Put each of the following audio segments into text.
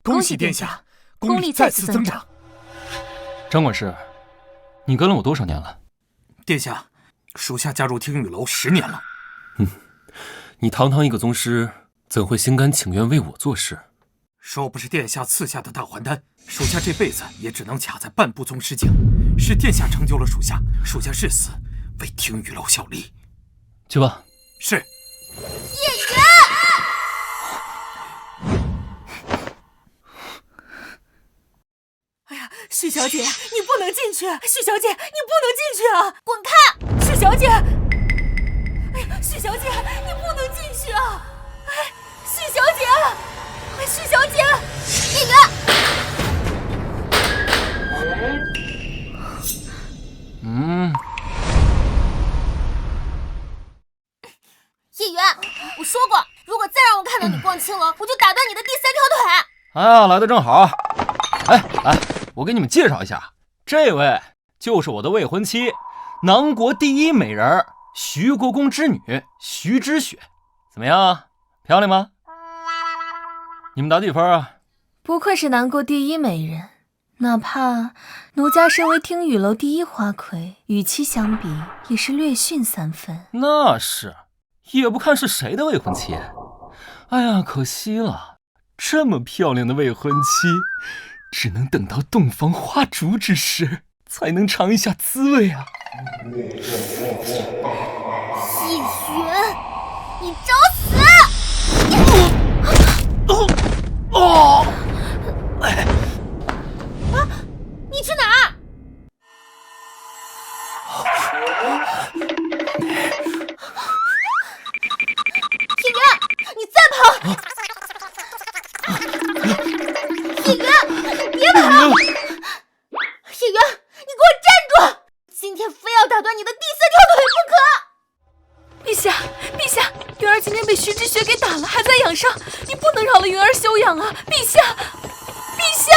恭喜殿下，功力再次增长。张管事，你跟了我多少年了？殿下，属下加入听雨楼10年了。你堂堂一个宗师，怎会心甘情愿为我做事？若不是殿下赐下的大还丹，属下这辈子也只能卡在半步宗师境。是殿下成就了属下，属下誓死为听雨楼效力。去吧。是。叶源。哎呀，许小姐，你不能进去！许小姐，你不能进去啊！滚开！许小姐，哎呀，许小姐，你不能进去啊！哎，许小姐，哎，许小姐，叶源。叶源，我说过，如果再让我看到你逛青楼，我就打断你的第3条腿。哎呀，来的正好。来，我给你们介绍一下，这位就是我的未婚妻，南国第一美人徐国公之女徐之雪。怎么样，漂亮吗？你们打几分啊？不愧是南国第一美人，哪怕奴家身为听雨楼第一花魁，与其相比也是略逊3分。那是，也不看是谁的未婚妻。哎呀，可惜了，这么漂亮的未婚妻，只能等到洞房花烛之时，才能尝一下滋味啊！叶源，你找死！你去哪儿？叶源，你再跑！叶源，你别跑！叶源，你给我站住！今天非要打断你的第3条腿不可！陛下，云儿今天被徐之雪给打了，还在养伤，你不能饶了云儿休养啊！陛下！陛下，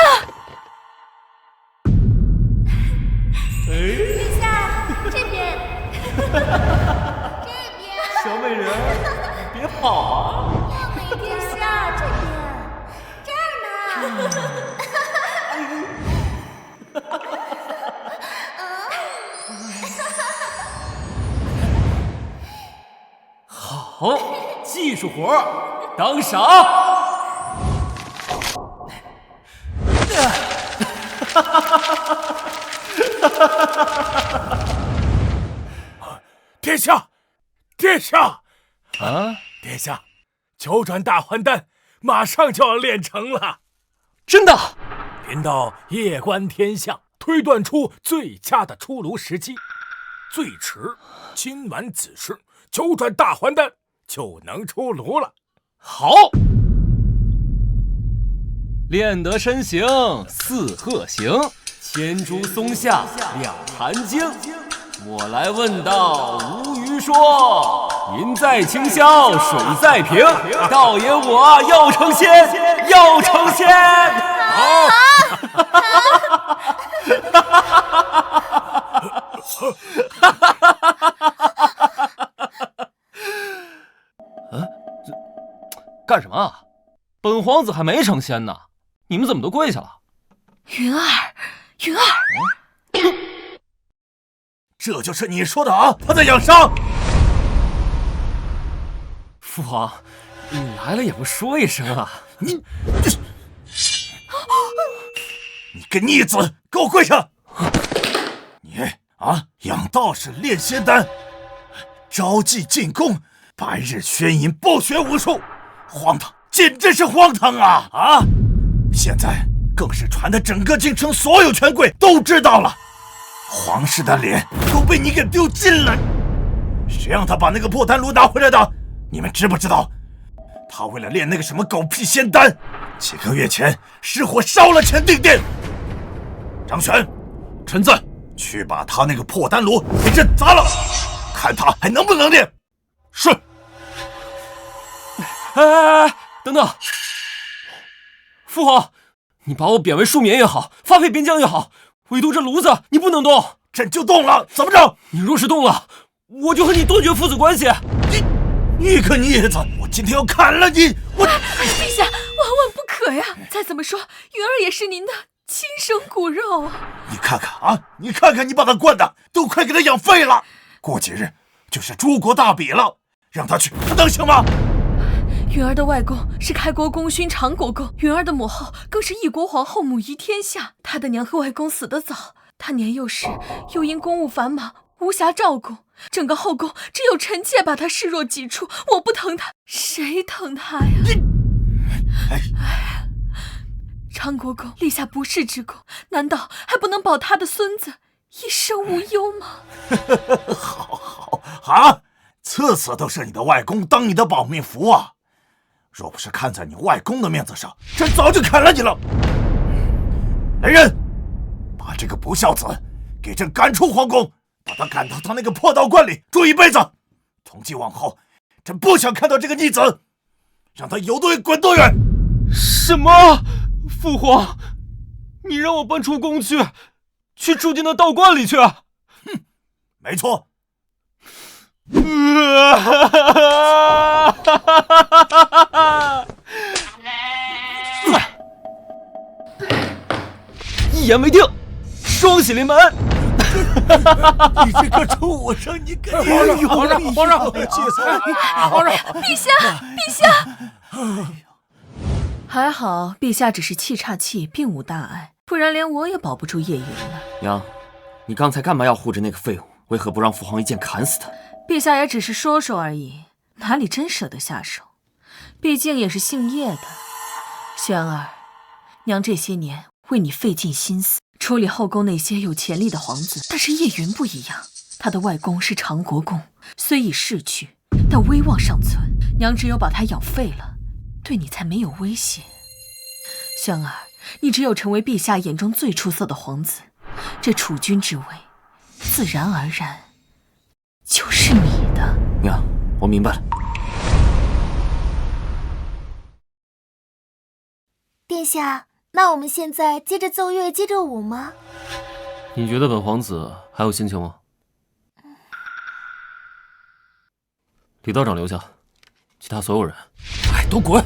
这边，这边，小美人，别跑啊！陛下，这边，这儿呢。好，技术活当赏。殿下！啊！殿下，9转大还丹马上就要练成了。真的？临到夜观天象，推断出最佳的出炉时机，最迟今晚子时9转大还丹就能出炉了。好，练得身形似鹤行，牵竹松下两盘经。我来问道，无鱼说，银在清霄，水在平。道爷我要成仙，要成仙！好。干什么啊？本皇子还没成仙呢，你们怎么都跪下了？云儿，这就是你说的啊？他在养伤。父皇，你来了也不说一声啊！你个逆子，给我跪下！你养道士练仙丹，招妓进宫，白日宣淫暴学无术，荒唐，简直是荒唐啊！现在更是传的整个京城所有权贵都知道了，皇室的脸都被你给丢尽了。谁让他把那个破丹炉拿回来的？你们知不知道？他为了练那个什么狗屁仙丹，几个月前失火烧了乾定殿。张玄，臣在，去把他那个破丹炉给朕砸了，看他还能不能练。是。哎，等等，父皇，你把我贬为庶民也好，发配边疆也好，唯独这炉子你不能动。朕就动了，怎么着？你若是动了，我就和你断绝父子关系。你个孽子，我今天要砍了你！我陛下，万万不可呀！再怎么说，云儿也是您的亲生骨肉啊！你看看啊，你看看你把他惯的，都快给他养废了。过几日就是诸国大比了，让他去，他能行吗？云儿的外公是开国功勋长国公，云儿的母后更是一国皇后，母仪天下。她的娘和外公死得早，她年幼时又因公务繁忙无暇照顾，整个后宫只有臣妾把她视若己出。我不疼她，谁疼她呀？长国公立下不世之功，难道还不能保他的孙子一生无忧吗？好啊，次次都是你的外公当你的保命符啊！若不是看在你外公的面子上，朕早就砍了你了。来人，把这个不孝子给朕赶出皇宫，把他赶到他那个破道观里住一辈子。从今往后，朕不想看到这个逆子，让他有多远滚多远。什么？父皇，你让我搬出宫去住进那道观里去？哼，没错。一言为定，双喜临门。你这个畜生，你个皇上，陛下！还好，陛下只是气岔气，并无大碍，不然连我也保不住叶云了。娘，你刚才干嘛要护着那个废物？为何不让父皇一剑砍死他？陛下也只是说说而已，哪里真舍得下手？毕竟也是姓叶的。轩儿，娘这些年为你费尽心思，处理后宫那些有潜力的皇子，但是叶云不一样，他的外公是长国公，虽已逝去，但威望尚存。娘只有把他养废了，对你才没有威胁。轩儿，你只有成为陛下眼中最出色的皇子，这储君之位，自然而然就是你的。娘，我明白了。殿下，那我们现在接着奏乐，接着舞吗？你觉得本皇子还有心情吗？李道长留下，其他所有人，都滚！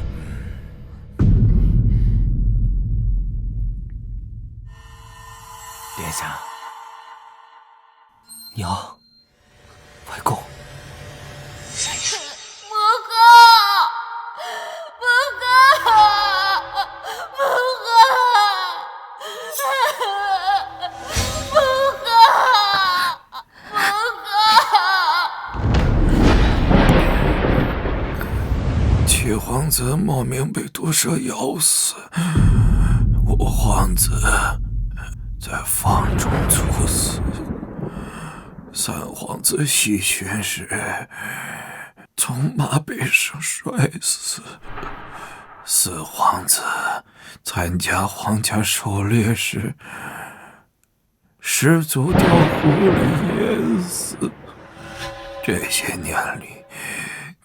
殿下，娘，外公。七皇子莫名被毒蛇咬死，五皇子在房中猝死，三皇子西巡时从马背上摔死，四皇子参加皇家狩猎时失足掉湖里淹死。这些年里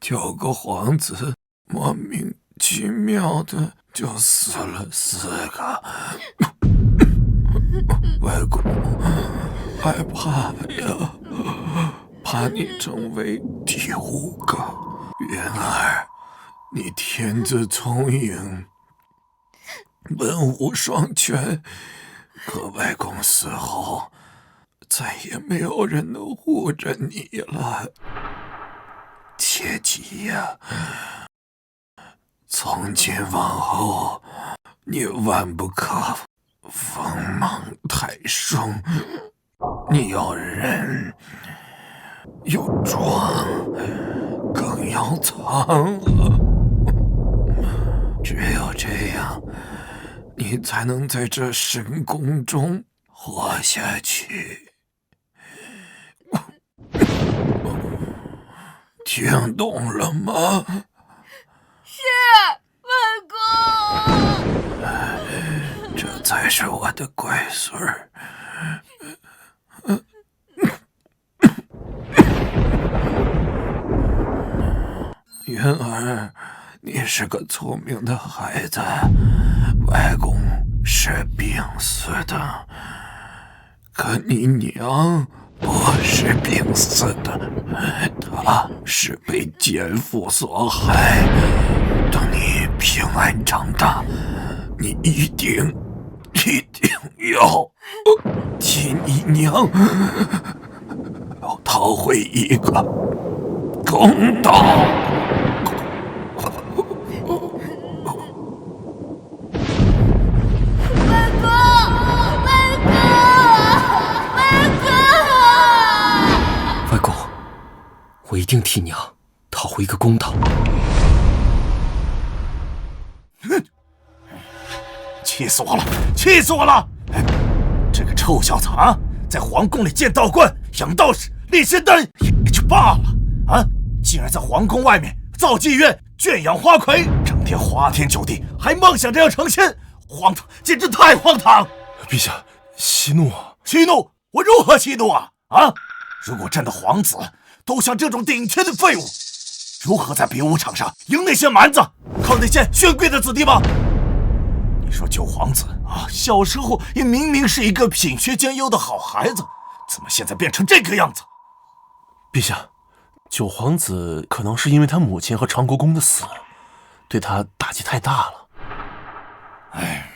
，9个皇子莫名其妙的就死了4个。外公害怕呀，怕你成为第5个。云儿，你天资聪颖，文武双全，可外公死后，再也没有人能护着你了。切记呀，从今往后，你万不可锋芒太盛，你要忍，要装，更要藏了。只有这样，你才能在这深宫中活下去。听懂了吗？是，外公。这才是我的乖孙儿。云儿，你是个聪明的孩子，外公是病死的，可你娘不是病死的，她是被奸夫所害。等你平安长大，你一定要替你娘要讨回一个公道。外公，我一定替娘讨回一个公道。气死我了！气死我了！这个臭小子啊，在皇宫里建道观、养道士、炼仙丹也就罢了啊，竟然在皇宫外面造妓院、圈养花魁，整天花天酒地，还梦想着要成仙，荒唐，简直太荒唐！陛下，息怒啊！息怒？我如何息怒啊？啊！如果朕的皇子都像这种顶天的废物，如何在比武场上赢那些蛮子，靠那些权贵的子弟吗？你说九皇子啊，小时候也明明是一个品学兼优的好孩子，怎么现在变成这个样子？陛下，九皇子可能是因为他母亲和长国公的死，对他打击太大了。哎，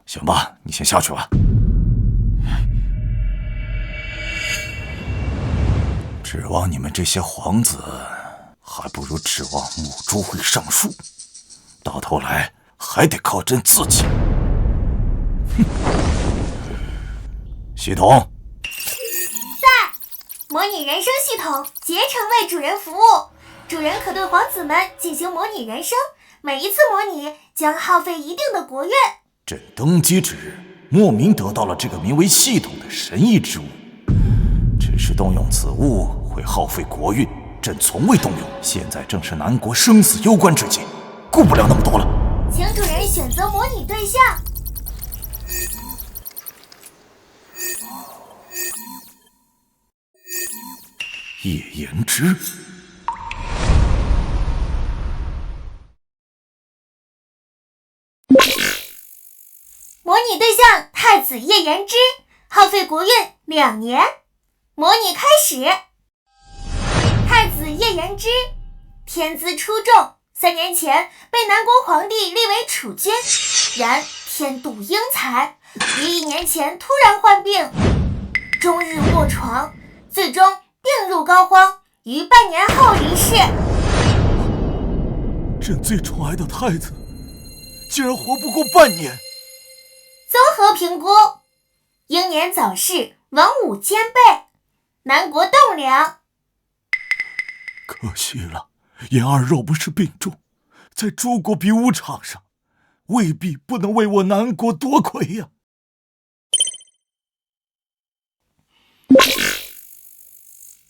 行吧，你先下去吧。指望你们这些皇子，还不如指望母猪会上树，到头来还得靠朕自己。哼！系统，模拟人生系统竭诚为主人服务，主人可对皇子们进行模拟人生，每一次模拟将耗费一定的国运。朕登基之日，莫名得到了这个名为系统的神异之物，只是动用此物会耗费国运，朕从未动用。现在正是南国生死攸关之际，顾不了那么多了。请主人选择模拟对象。叶延之。模拟对象太子叶延之，耗费国运2年。模拟开始。太子叶延之，天资出众，3年前被南国皇帝立为储君，然天妒英才，于1年前突然患病，终日卧床，最终病入膏肓，于半年后离世。朕最宠爱的太子，竟然活不过半年。综合评估：英年早逝，文武兼备，南国栋梁。可惜了，妍儿若不是病重，在诸国比武场上，未必不能为我南国夺魁呀。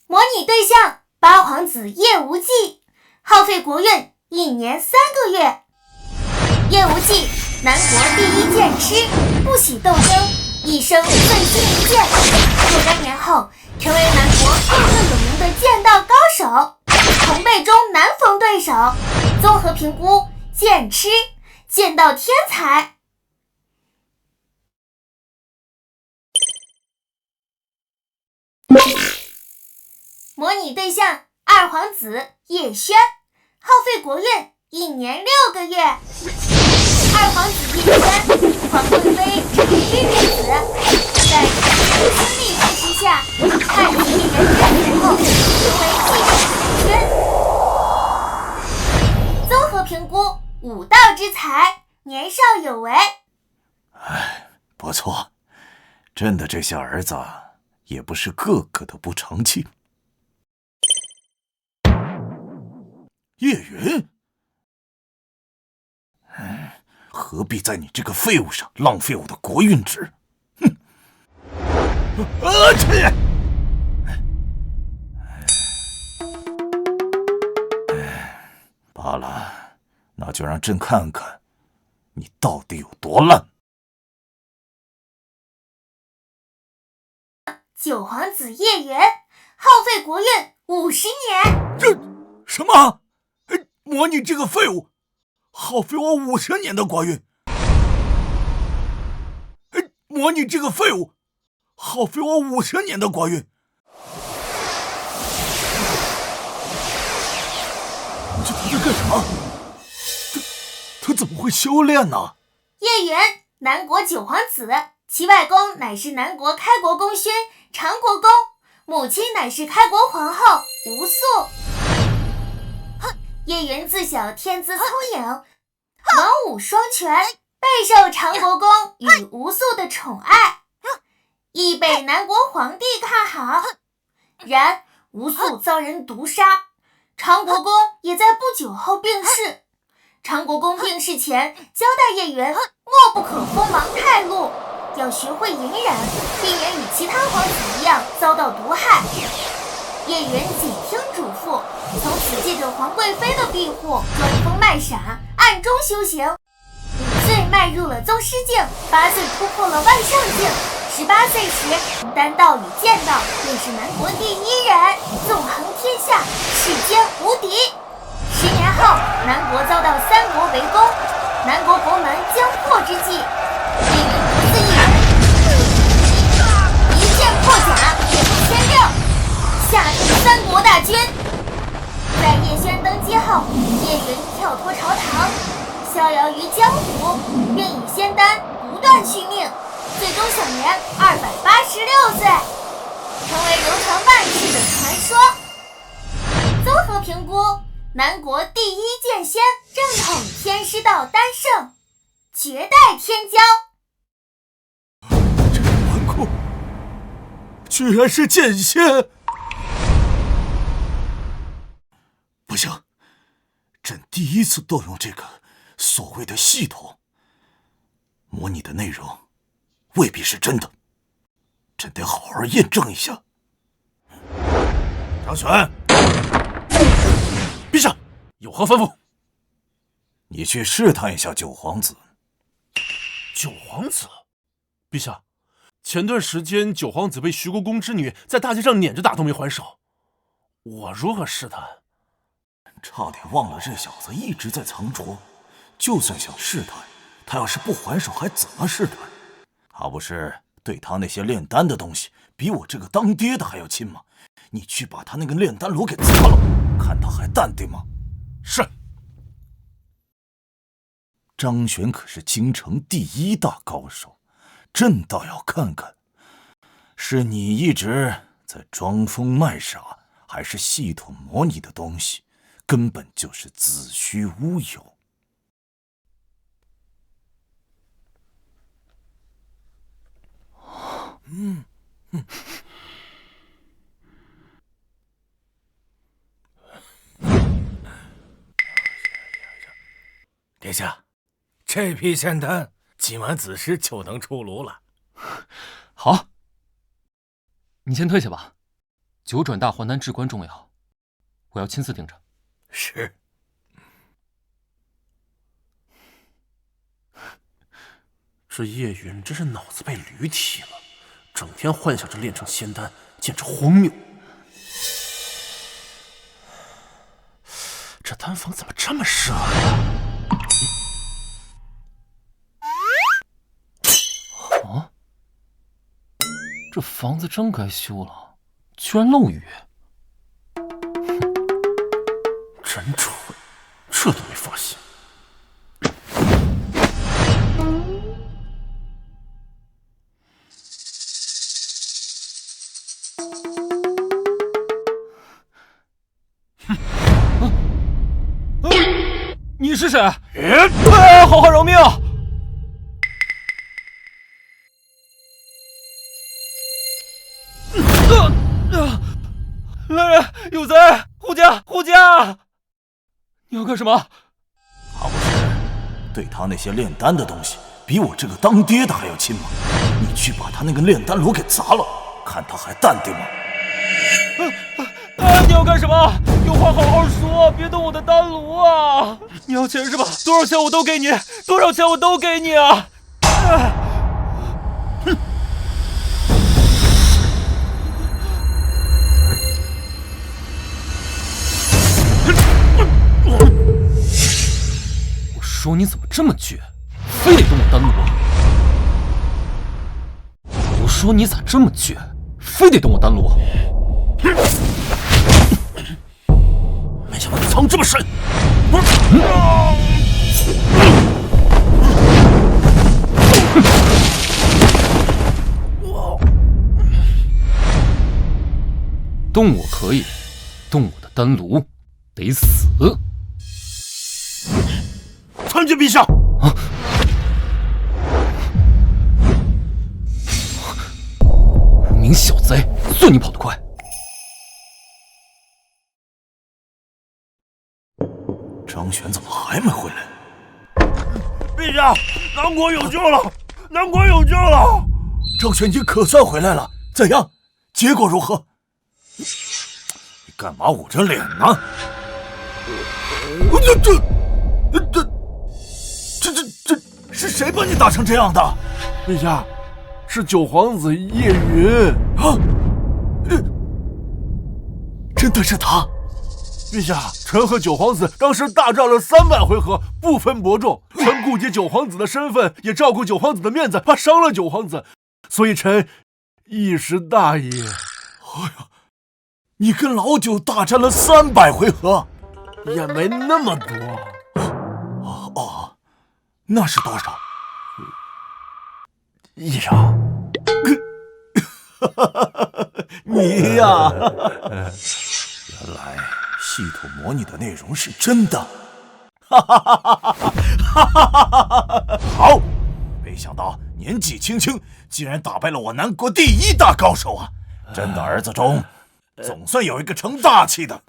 模拟对象八皇子叶无忌，耗费国运1年3个月。叶无忌，南国第一剑痴，不喜斗争，一生奋心一剑，若干年后成为南国赫赫有名的剑道高手，同辈中难逢对手。综合评估：剑痴，剑道天才。模拟对象二皇子叶轩，耗费国运1年6个月。二皇子叶轩，皇贵妃长居之子，在兄弟支持下，太子叶延之死后，成为继任储君。综合评估：武道之才，年少有为。不错，朕的这些儿子也不是个个都不成器。叶云，何必在你这个废物上浪费我的国运值？哼！切！罢了，那就让朕看看你到底有多烂。九皇子叶元，耗费国运50年。这什么？魔你这个废物，耗费我50年的国运！魔你这个废物，耗费我50年的国运！这他在干啥？他怎么会修炼呢？叶云，南国九皇子，其外公乃是南国开国功勋长国公，母亲乃是开国皇后吴素。叶云自小天资聪颖，文武双全，备受长国公与吴素的宠爱，亦被南国皇帝看好。然吴素遭人毒杀，长国公也在不久后病逝。长国公病逝前交代叶云，莫不可锋芒太露，要学会隐忍，避免与其他皇子一样遭到毒害。叶云谨听嘱咐，从此借着皇贵妃的庇护，装疯卖傻，暗中修行。5岁迈入了宗师境，8岁突破了万上境，18岁时丹道与剑道便是南国第1人，纵横天下，世间无敌。10年后，南国遭到3国围攻，南国国门将破之际，叶云独自一人，一剑破甲，也不先令，下令3国大军。在叶轩登基后，叶云跳脱朝堂，逍遥于江湖，并以仙丹不断续命，最终享年286岁，成为流传万世的传说。综合评估，南国第1剑仙正统天师道丹圣，绝代天骄。这个顽固，居然是剑仙！不行，朕第一次动用这个所谓的系统，模拟的内容未必是真的，朕得好好验证一下。张玄，陛下有何吩咐？你去试探一下九皇子。九皇子，陛下，前段时间九皇子被徐国公之女在大街上撵着打都没还手，我如何试探？差点忘了这小子一直在藏拙，就算想试探，他要是不还手还怎么试探？他不是对他那些炼丹的东西比我这个当爹的还要亲吗？你去把他那个炼丹炉给砸了，看他还淡定吗？是。张玄可是京城第1大高手，朕倒要看看，是你一直在装疯卖傻，还是系统模拟的东西根本就是子虚乌有。殿下，这批仙丹今晚子时就能出炉了。好，你先退下吧，九转大还丹至关重要，我要亲自盯着。是。这叶云真是脑子被驴踢了，整天幻想着炼成仙丹，简直荒谬。这丹房怎么这么热呀？啊！这房子真该修了，居然漏雨。真蠢，这都没发现。你是谁？好好饶命！来人，有贼！护驾！护驾！你要干什么？他不是对他那些炼丹的东西比我这个当爹的还要亲吗？你去把他那个炼丹炉给砸了，看他还淡定吗？你要干什么？有话好好说，别动我的丹炉啊！你要钱是吧？多少钱我都给你，多少钱我都给你啊！哼！这么倔，非得跟我单撸？我说你咋这么倔，非得跟我单撸？没想到你藏这么深！动我可以，动我的丹炉得死！参见陛下！啊！无名小贼，算你跑得快！张玄怎么还没回来？陛下，南国有救了！南国有救了！张玄君可算回来了，怎样？结果如何？你干嘛捂着脸呢？这是谁把你打成这样的？陛下，是九皇子叶云啊！真的是他！陛下，臣和九皇子当时大战了300回合，不分伯仲。臣顾及九皇子的身份，也照顾九皇子的面子，怕伤了九皇子，所以臣一时大意。哎呀，你跟老九大战了300回合，也没那么多。哦，那是多少？一少。你呀，原来系统模拟的内容是真的。好，没想到年纪轻轻竟然打败了我南国第1大高手啊！朕的儿子中，总算有一个成大器的。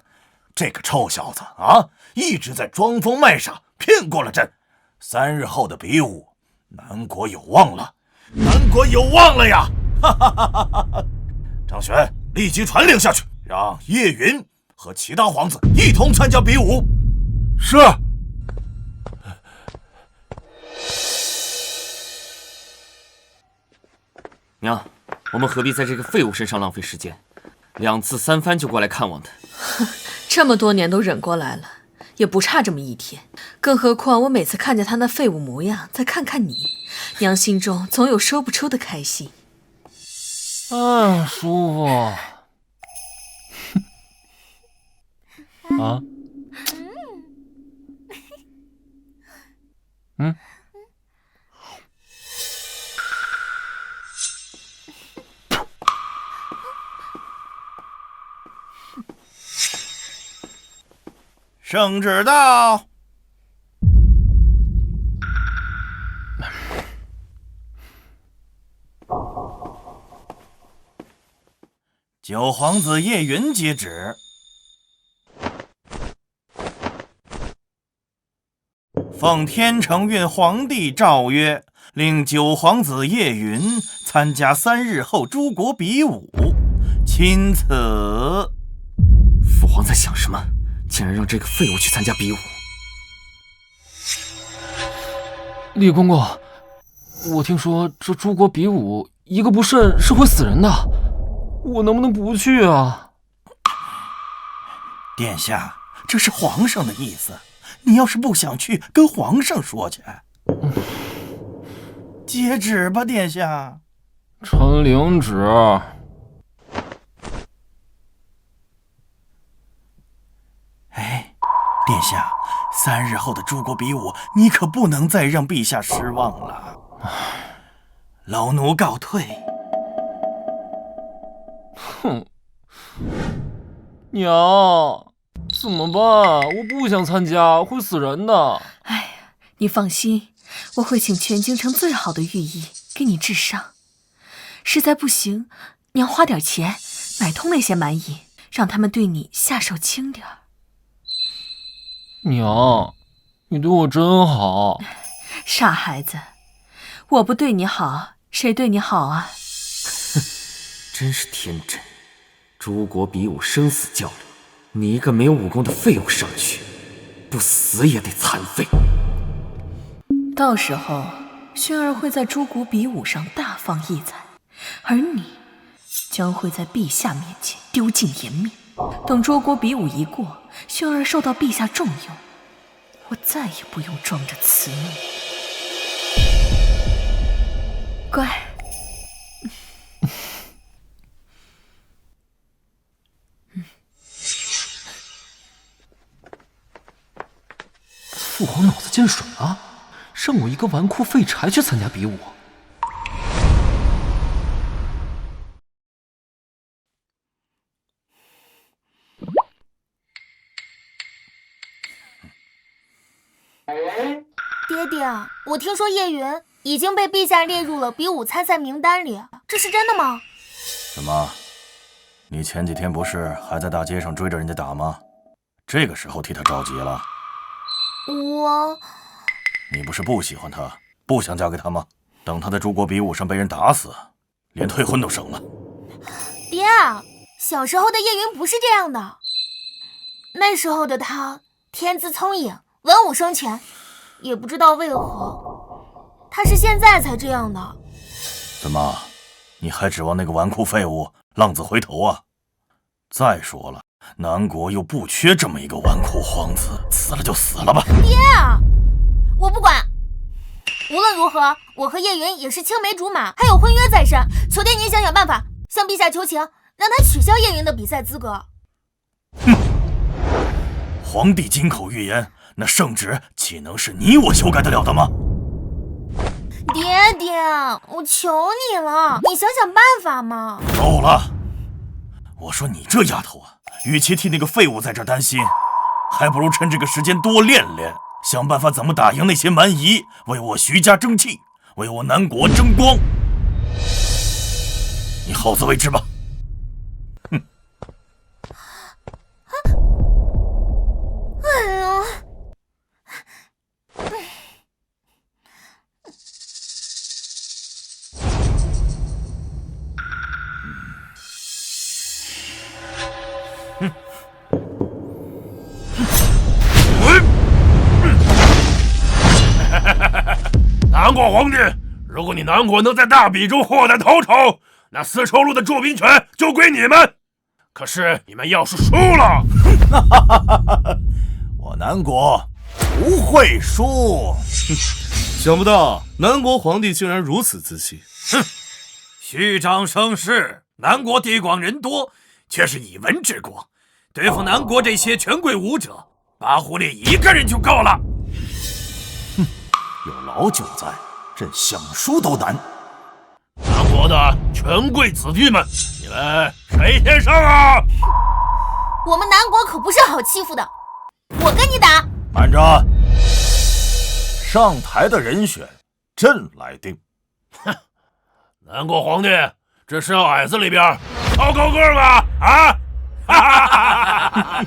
这个臭小子啊，一直在装疯卖傻，骗过了朕。3日后的比武，南国有望了，南国有望了呀！张玄，立即传令下去，让叶云和其他皇子一同参加比武。是。娘，我们何必在这个废物身上浪费时间？2次3番就过来看望他。这么多年都忍过来了，也不差这么一天。更何况我每次看见他那废物模样，再看看你，娘心中总有说不出的开心。舒服。啊？嗯？圣旨到。九皇子叶云接旨。奉天承运皇帝诏曰，令九皇子叶云参加3日后诸国比武，钦此。父皇在想什么？竟然让这个废物去参加比武！李公公，我听说这诸国比武，一个不慎是会死人的，我能不能不去啊？殿下，这是皇上的意思，你要是不想去，跟皇上说去。接旨吧，殿下。臣领旨。哎，殿下，3日后的诸国比武，你可不能再让陛下失望了。老奴告退。哼，娘，怎么办？我不想参加，会死人的。哎呀，你放心，我会请全京城最好的御医给你治伤。实在不行，娘花点钱买通那些蛮夷，让他们对你下手轻点儿。娘，你对我真好。傻孩子，我不对你好，谁对你好啊？真是天真。诸国比武生死较量，你一个没有武功的废物上去，不死也得残废。到时候，薰儿会在诸国比武上大放异彩，而你将会在陛下面前丢尽颜面。等诸国比武一过，薰儿受到陛下重用，我再也不用装着慈母。乖。父皇脑子进水了，让我一个纨绔废柴去参加比武。爹爹，我听说叶云已经被陛下列入了比武参赛名单里，这是真的吗？怎么，你前几天不是还在大街上追着人家打吗？这个时候替他着急了？你不是不喜欢他，不想嫁给他吗？等他在诸国比武上被人打死，连退婚都省了。爹，小时候的叶云不是这样的，那时候的他天资聪颖，文武双全，也不知道为何他是现在才这样的。怎么，你还指望那个纨绔废物浪子回头啊？再说了，南国又不缺这么一个纨绔皇子，死了就死了吧。爹，我不管，无论如何，我和叶云也是青梅竹马，还有婚约在身，求爹您想想办法，向陛下求情，让他取消叶云的比赛资格。哼，皇帝金口玉言，那圣旨岂能是你我修改得了的吗？爹，我求你了，你想想办法嘛。够了！我说你这丫头啊，与其替那个废物在这儿担心，还不如趁这个时间多练练，想办法怎么打赢那些蛮夷，为我徐家争气，为我南国争光。你好自为之吧。哼。哎呀！南国皇帝，如果你南国能在大比中获得头筹，那丝绸路的驻兵权就归你们。可是你们要是输了，我南国不会输。想不到南国皇帝竟然如此自信。哼，虚张声势，南国地广人多，却是以文治国。对付南国这些权贵武者，八狐烈一个人就够了。哼，有老九在，朕想输都难。南国的权贵子弟们，你们谁先上啊？我们南国可不是好欺负的，我跟你打。慢着，上台的人选朕来定。哼，南国皇帝，这是要矮子里边挑高个吗？啊！哈哈哈哈！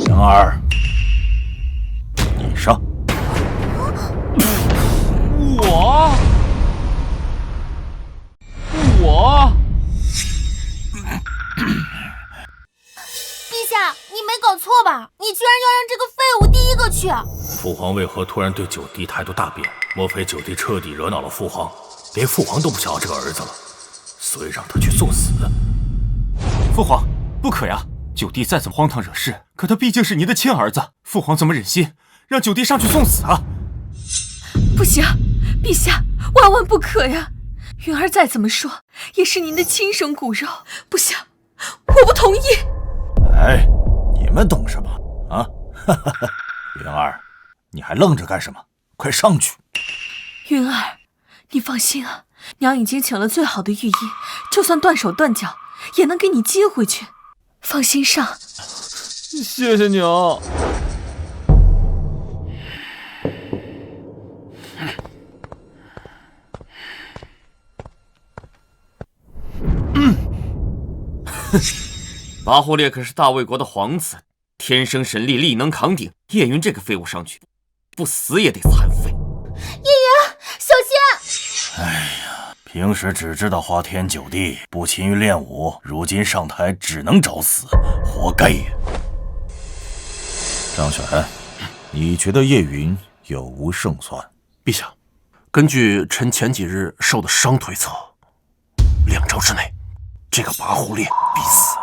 灵儿，你上。我。陛下，你没搞错吧？你居然要让这个废物第一个去！父皇为何突然对九弟态度大变？莫非九弟彻底惹恼了父皇，连父皇都不想要这个儿子了，所以让他去送死？父皇，不可呀！九弟再怎么荒唐惹事，可他毕竟是您的亲儿子，父皇怎么忍心让九弟上去送死啊？不行，陛下，万万不可呀！云儿再怎么说也是您的亲生骨肉，不行，我不同意。哎，你们懂什么啊？云儿，你还愣着干什么？快上去！云儿，你放心啊，娘已经请了最好的御医，就算断手断脚，也能给你接回去。放心上。谢谢娘。八狐烈可是大魏国的皇子，天生神力，力能扛鼎。叶云这个废物上去，不死也得残废。叶云，小心！哎呀，平时只知道花天酒地，不勤于练武，如今上台只能找死，活该呀！张选，你觉得叶云有无胜算？陛下，根据臣前几日受的伤推测， 2招之内，这个跋扈猎必死。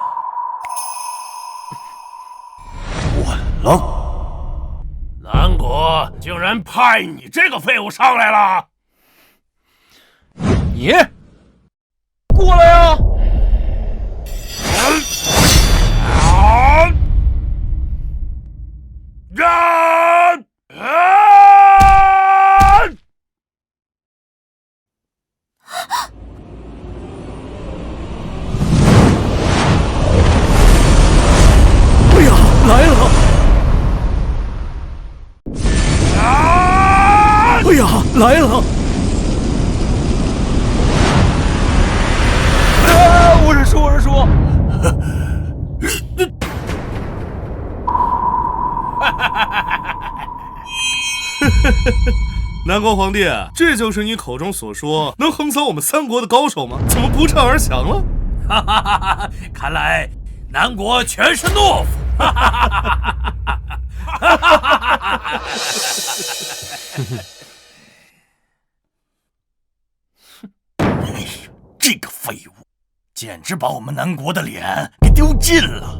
稳了！南国竟然派你这个废物上来了！你过来呀！哎呀，来了！哎呀，来了！我认输！南国皇帝，这就是你口中所说能横扫我们3国的高手吗？怎么不战而降了？哈哈哈哈！看来南国全是懦夫。哈哈哈哈哈！哎呦，这个废物，简直把我们南国的脸给丢尽了！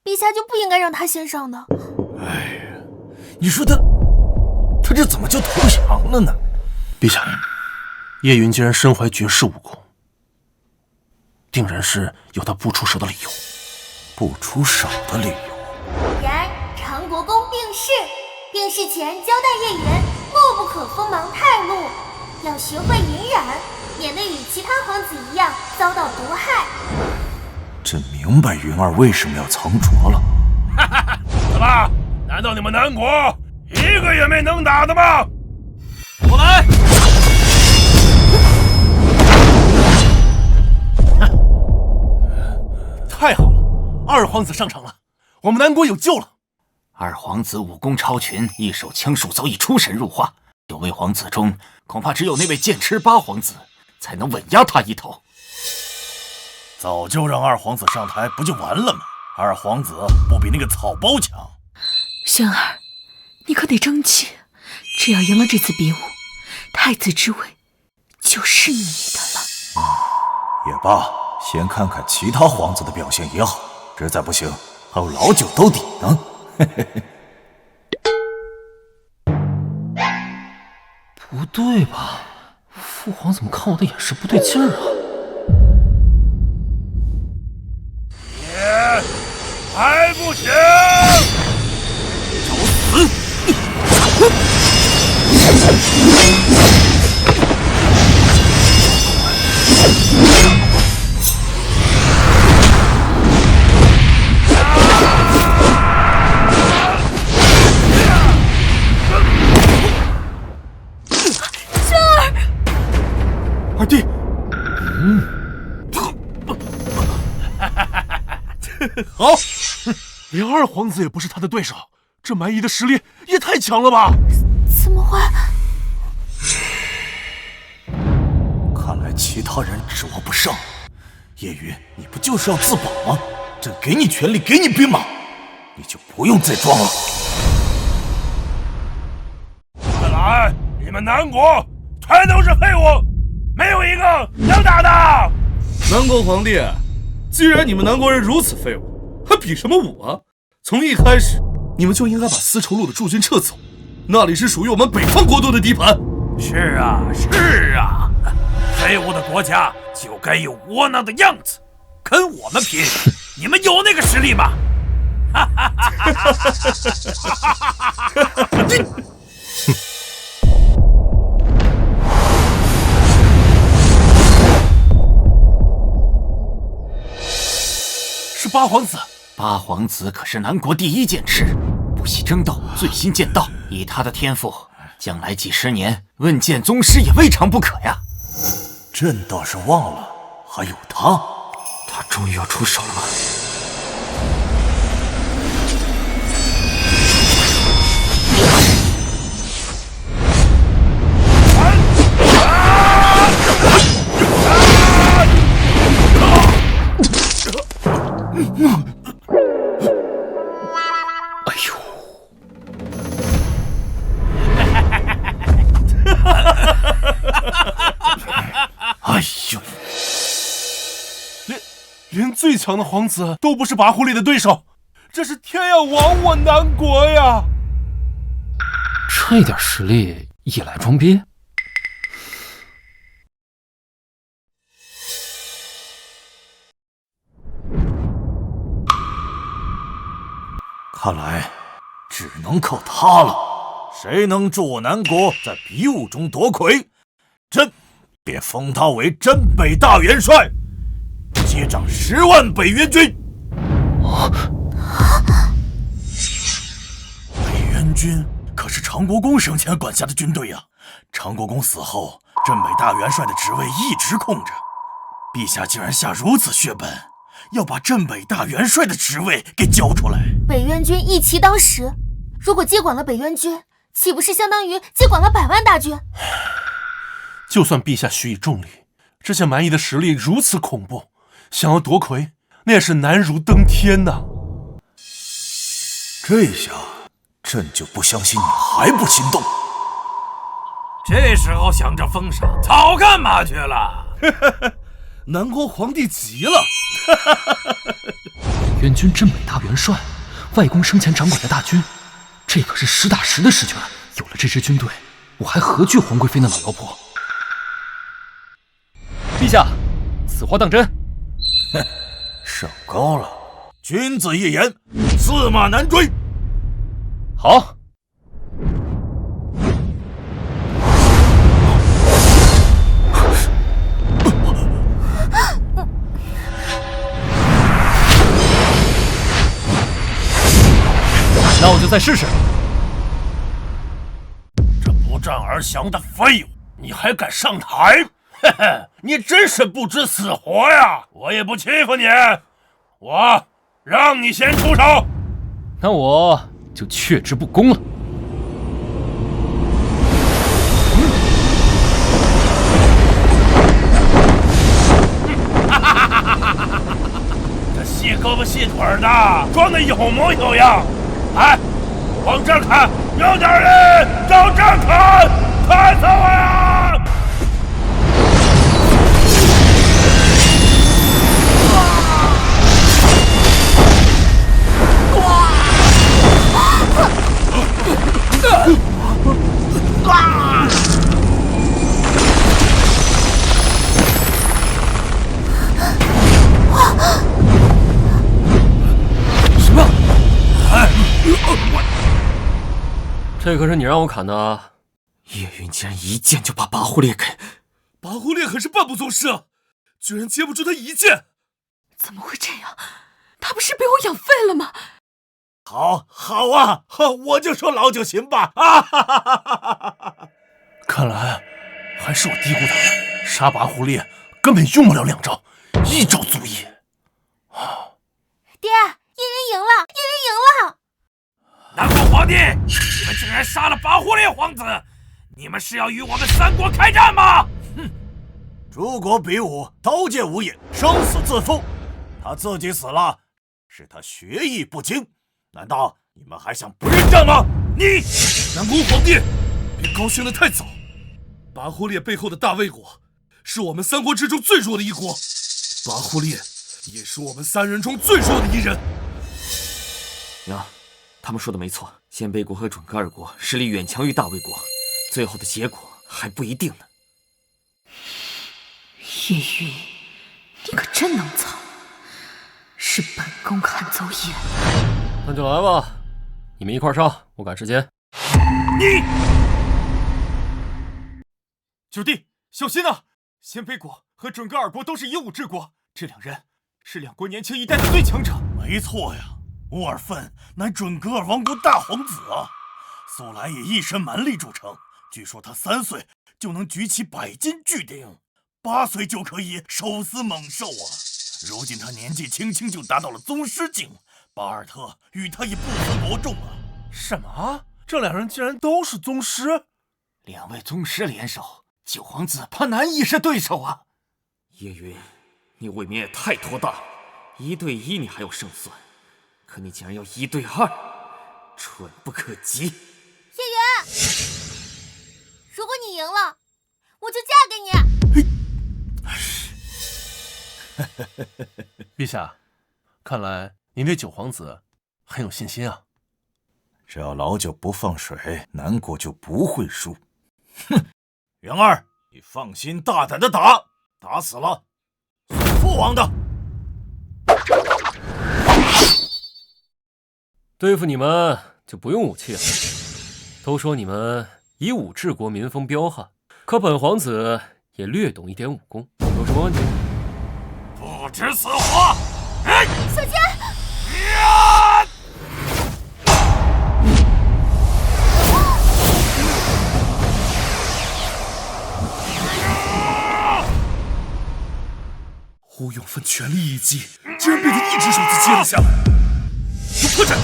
陛下就不应该让他先上的。哎呀，你说他这怎么就投降了呢？陛下，叶云既然身怀绝世武功，定然是有他不出手的理由。不出手的理由？然长国公病逝，病逝前交代叶云，莫不可锋芒太露，要学会隐忍，免得与其他皇子一样遭到毒害。朕明白云儿为什么要藏拙了。怎么？难道你们南国一个也没能打的吗？我来！太好了，2皇子上场了，我们南国有救了。2皇子武功超群，一手枪术早已出神入化，9位皇子中，恐怕只有那位剑痴8皇子才能稳压他一头。早就让2皇子上台不就完了吗？2皇子不比那个草包强。轩儿，你可得争气，只要赢了这次比武，太子之位就是你的了。也罢，先看看其他皇子的表现也好，实在不行还有老酒兜底呢。不对吧？父皇怎么看我的眼神不对劲儿啊？还不行！找二弟，好，连2皇子也不是他的对手，这蛮夷的实力也太强了吧！怎么会？看来其他人指我不上。叶云，你不就是要自保吗？朕给你权力，给你兵马，你就不用再装了。看来你们南国全都是废物，没有一个能打的。南国皇帝，既然你们南国人如此废物，还比什么武啊？从一开始，你们就应该把丝绸路的驻军撤走，那里是属于我们北方国度的地盘。是啊，是啊，废物的国家就该有窝囊的样子，跟我们拼，你们有那个实力吗？哈哈哈哈哈！是8皇子，8皇子可是南国第一剑痴，不惜争斗，醉心剑道。以他的天赋，将来几10年问剑宗师也未尝不可呀。朕倒是忘了，还有他。他终于要出手了吗？哎呦！哎呦！最强的皇子都不是跋扈烈的对手，这是天要亡我南国呀！这点实力也来装逼？看来只能靠他了。谁能助我南国在比武中夺魁，朕便封他为镇北大元帅，接掌10万北元军。北元军可是长国公生前管辖的军队呀！长国公死后，镇北大元帅的职位一直空着。陛下竟然下如此血本，要把镇北大元帅的职位给交出来。北元军一骑当10，如果接管了北元军，岂不是相当于接管了100万大军？就算陛下许以重礼，这些蛮夷的实力如此恐怖，想要夺魁，那也是难如登天呐！这下，朕就不相信你还不心动。这时候想着封赏，早干嘛去了？南国皇帝急了。元军镇北大元帅，外公生前掌管的大军，这可是实打实的实权。有了这支军队，我还何惧皇贵妃那老妖婆？陛下，此话当真？哼，上高了，君子一言，驷马难追。好。那我就再试试。这不战而降的废物，你还敢上台？嘿嘿，你真是不知死活呀！我也不欺负你，我让你先出手。那我就却之不恭了。这细胳膊细腿的，装的有模有样。哎，往这儿看，有点人，照这儿看，看死我呀！什么？这可是你让我砍的啊！叶云竟然一剑就把跋扈烈给……跋扈烈可是半步宗师啊，居然接不住他一剑！怎么会这样？他不是被我养废了吗？好啊，我就说老九行吧！啊哈哈哈哈哈！看来还是我低估他了，杀跋扈烈根本用不了2招，1招足矣。爹，叶云赢了，叶云赢了！南国皇帝，你们竟然杀了跋扈烈皇子，你们是要与我们3国开战吗？哼！诸国比武，刀剑无眼，生死自负。他自己死了，是他学艺不精。难道你们还想不认账吗？你南国皇帝，别高兴得太早。跋扈烈背后的大魏国，是我们3国之中最弱的一国。跋扈烈也是我们3人中最弱的一人。娘，他们说的没错，鲜卑国和准噶尔国实力远强于大魏国，最后的结果还不一定呢。叶云，你可真能藏，是本宫看走眼。那就来吧，你们一块上，我赶时间。你九弟，小心啊！鲜卑国和准噶尔国都是以武治国，这2人是2国年轻一代的最强者。没错呀，乌尔芬乃准噶尔王国大皇子啊，素来以一身蛮力著称。据说他3岁就能举起100斤巨鼎，8岁就可以手撕猛兽啊！如今他年纪轻轻就达到了宗师境，巴尔特与他也不分伯仲啊！什么？这2人竟然都是宗师？2位宗师联手，九皇子怕难以是对手啊！叶云，你未免也太托大了，1对1你还有胜算，可你竟然要1对2，蠢不可及！叶云，如果你赢了，我就嫁给你。陛下，看来您对九皇子很有信心啊。只要老九不放水，南国就不会输。哼，元儿，你放心大胆的打，打死了父王的。对付你们就不用武器了。都说你们以武治国，民风彪悍，可本皇子也略懂一点武功，有什么问题吗？不知死活！哎，小姐，胡永芬全力一击，竟然被他一只手就接了下来，有破绽！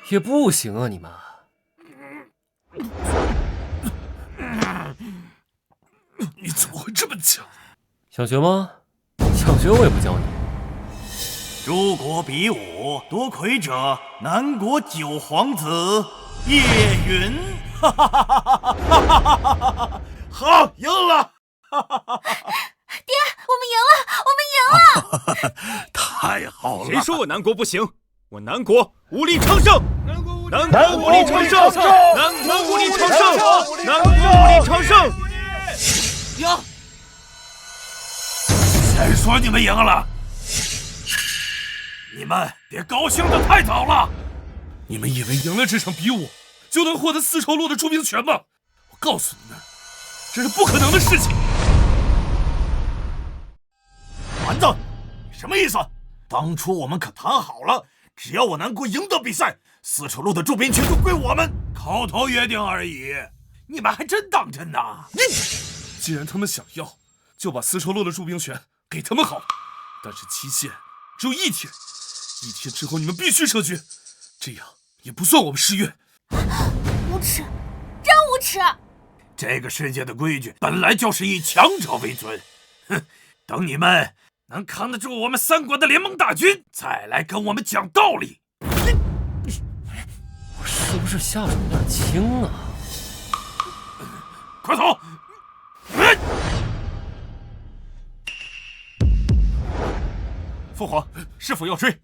也不行啊，你们！你怎么会这么强？想学吗？想学我也不教你。诸国比武，夺魁者南国九皇子叶云。哈哈哈哈哈哈！好，赢了！爹，我们赢了，我们赢了！太好了！谁说我南国不行？我南国武力昌盛，南国武力昌盛，南国武力昌盛，南国武力昌盛。赢！谁说你们赢了？你们别高兴得太早了。你们以为赢了这场比武就能获得丝绸路的铸兵权吗？我告诉你们，这是不可能的事情。蛮子，你什么意思？当初我们可谈好了，只要我南国赢得比赛，丝绸路的驻兵权就归我们。口头约定而已，你们还真当真呐？既然他们想要，就把丝绸路的驻兵权给他们好了。但是期限只有1天，1天之后你们必须撤军，这样也不算我们失约。无耻，真无耻！这个世界的规矩本来就是以强者为尊。哼，等你们能扛得住我们三国的联盟大军，再来跟我们讲道理。我是不是下手有点轻啊？快走！父皇，是否要追？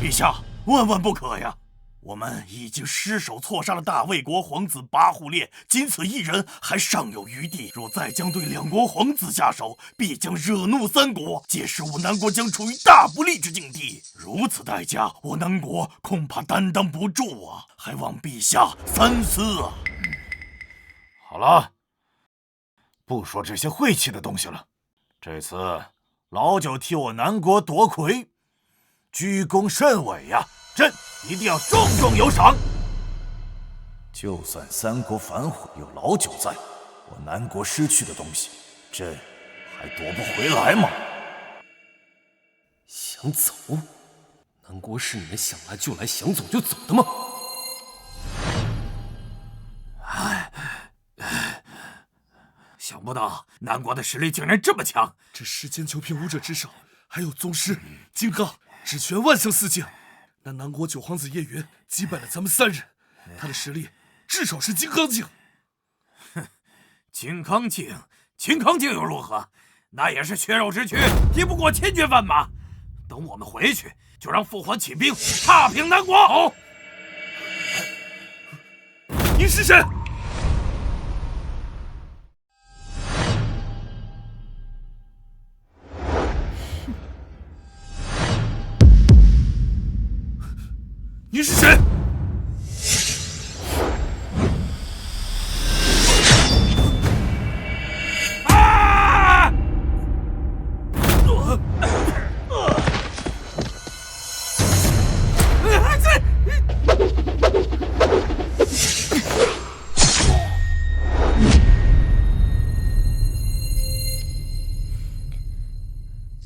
陛下，万万不可呀！我们已经失手错杀了大魏国皇子跋扈烈，仅此一人，还尚有余地。若再将对两国皇子下手，必将惹怒三国，届时我南国将处于大不利之境地。如此代价，我南国恐怕担当不住啊！还望陛下三思啊！好了，不说这些晦气的东西了。这次老九替我南国夺魁，居功甚伟呀！朕一定要重重有赏。就算三国反悔，有老九在，我南国失去的东西，朕还夺不回来吗？想走？南国是你们想来就来，想走就走的吗？想不到南国的实力竟然这么强，这世间9品武者之上，还有宗师、金刚、指拳万象4境。那南国九皇子叶云击败了咱们3人，他的实力至少是金刚境。哼，金刚境又如何？那也是血肉之躯，敌不过千军万马。等我们回去，就让父皇起兵，踏平南国。好，您是谁？你是谁？啊！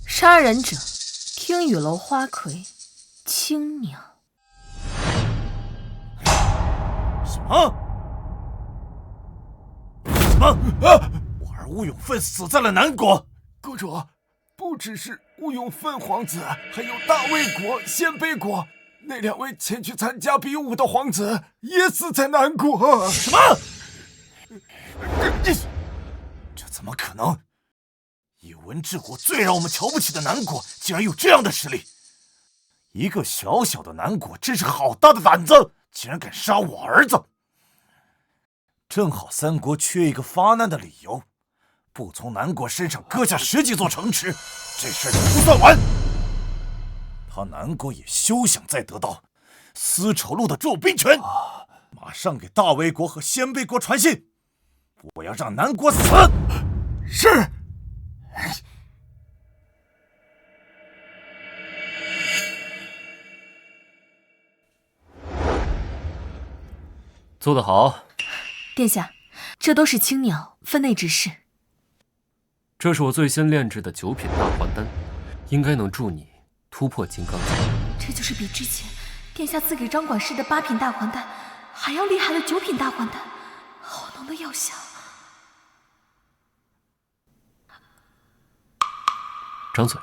杀人者，听雨楼花魁。青鸟。什么？什么？我儿乌永奋死在了南国。公主，不只是乌永奋皇子，还有大魏国、鲜卑国那2位前去参加比武的皇子也死在南国。什么？这怎么可能？以文治国最让我们瞧不起的南国，竟然有这样的实力！一个小小的南国，真是好大的胆子，竟然敢杀我儿子！正好三国缺一个发难的理由，不从南国身上割下10几座城池，这事就不算完。他南国也休想再得到丝绸路的驻兵权，马上给大魏国和鲜卑国传信，我要让南国死！是。做得好，殿下，这都是青鸟分内之事。这是我最新炼制的9品大还丹，应该能助你突破金刚境。这就是比之前殿下赐给张管事的8品大还丹还要厉害的9品大还丹，好浓的药香。张嘴。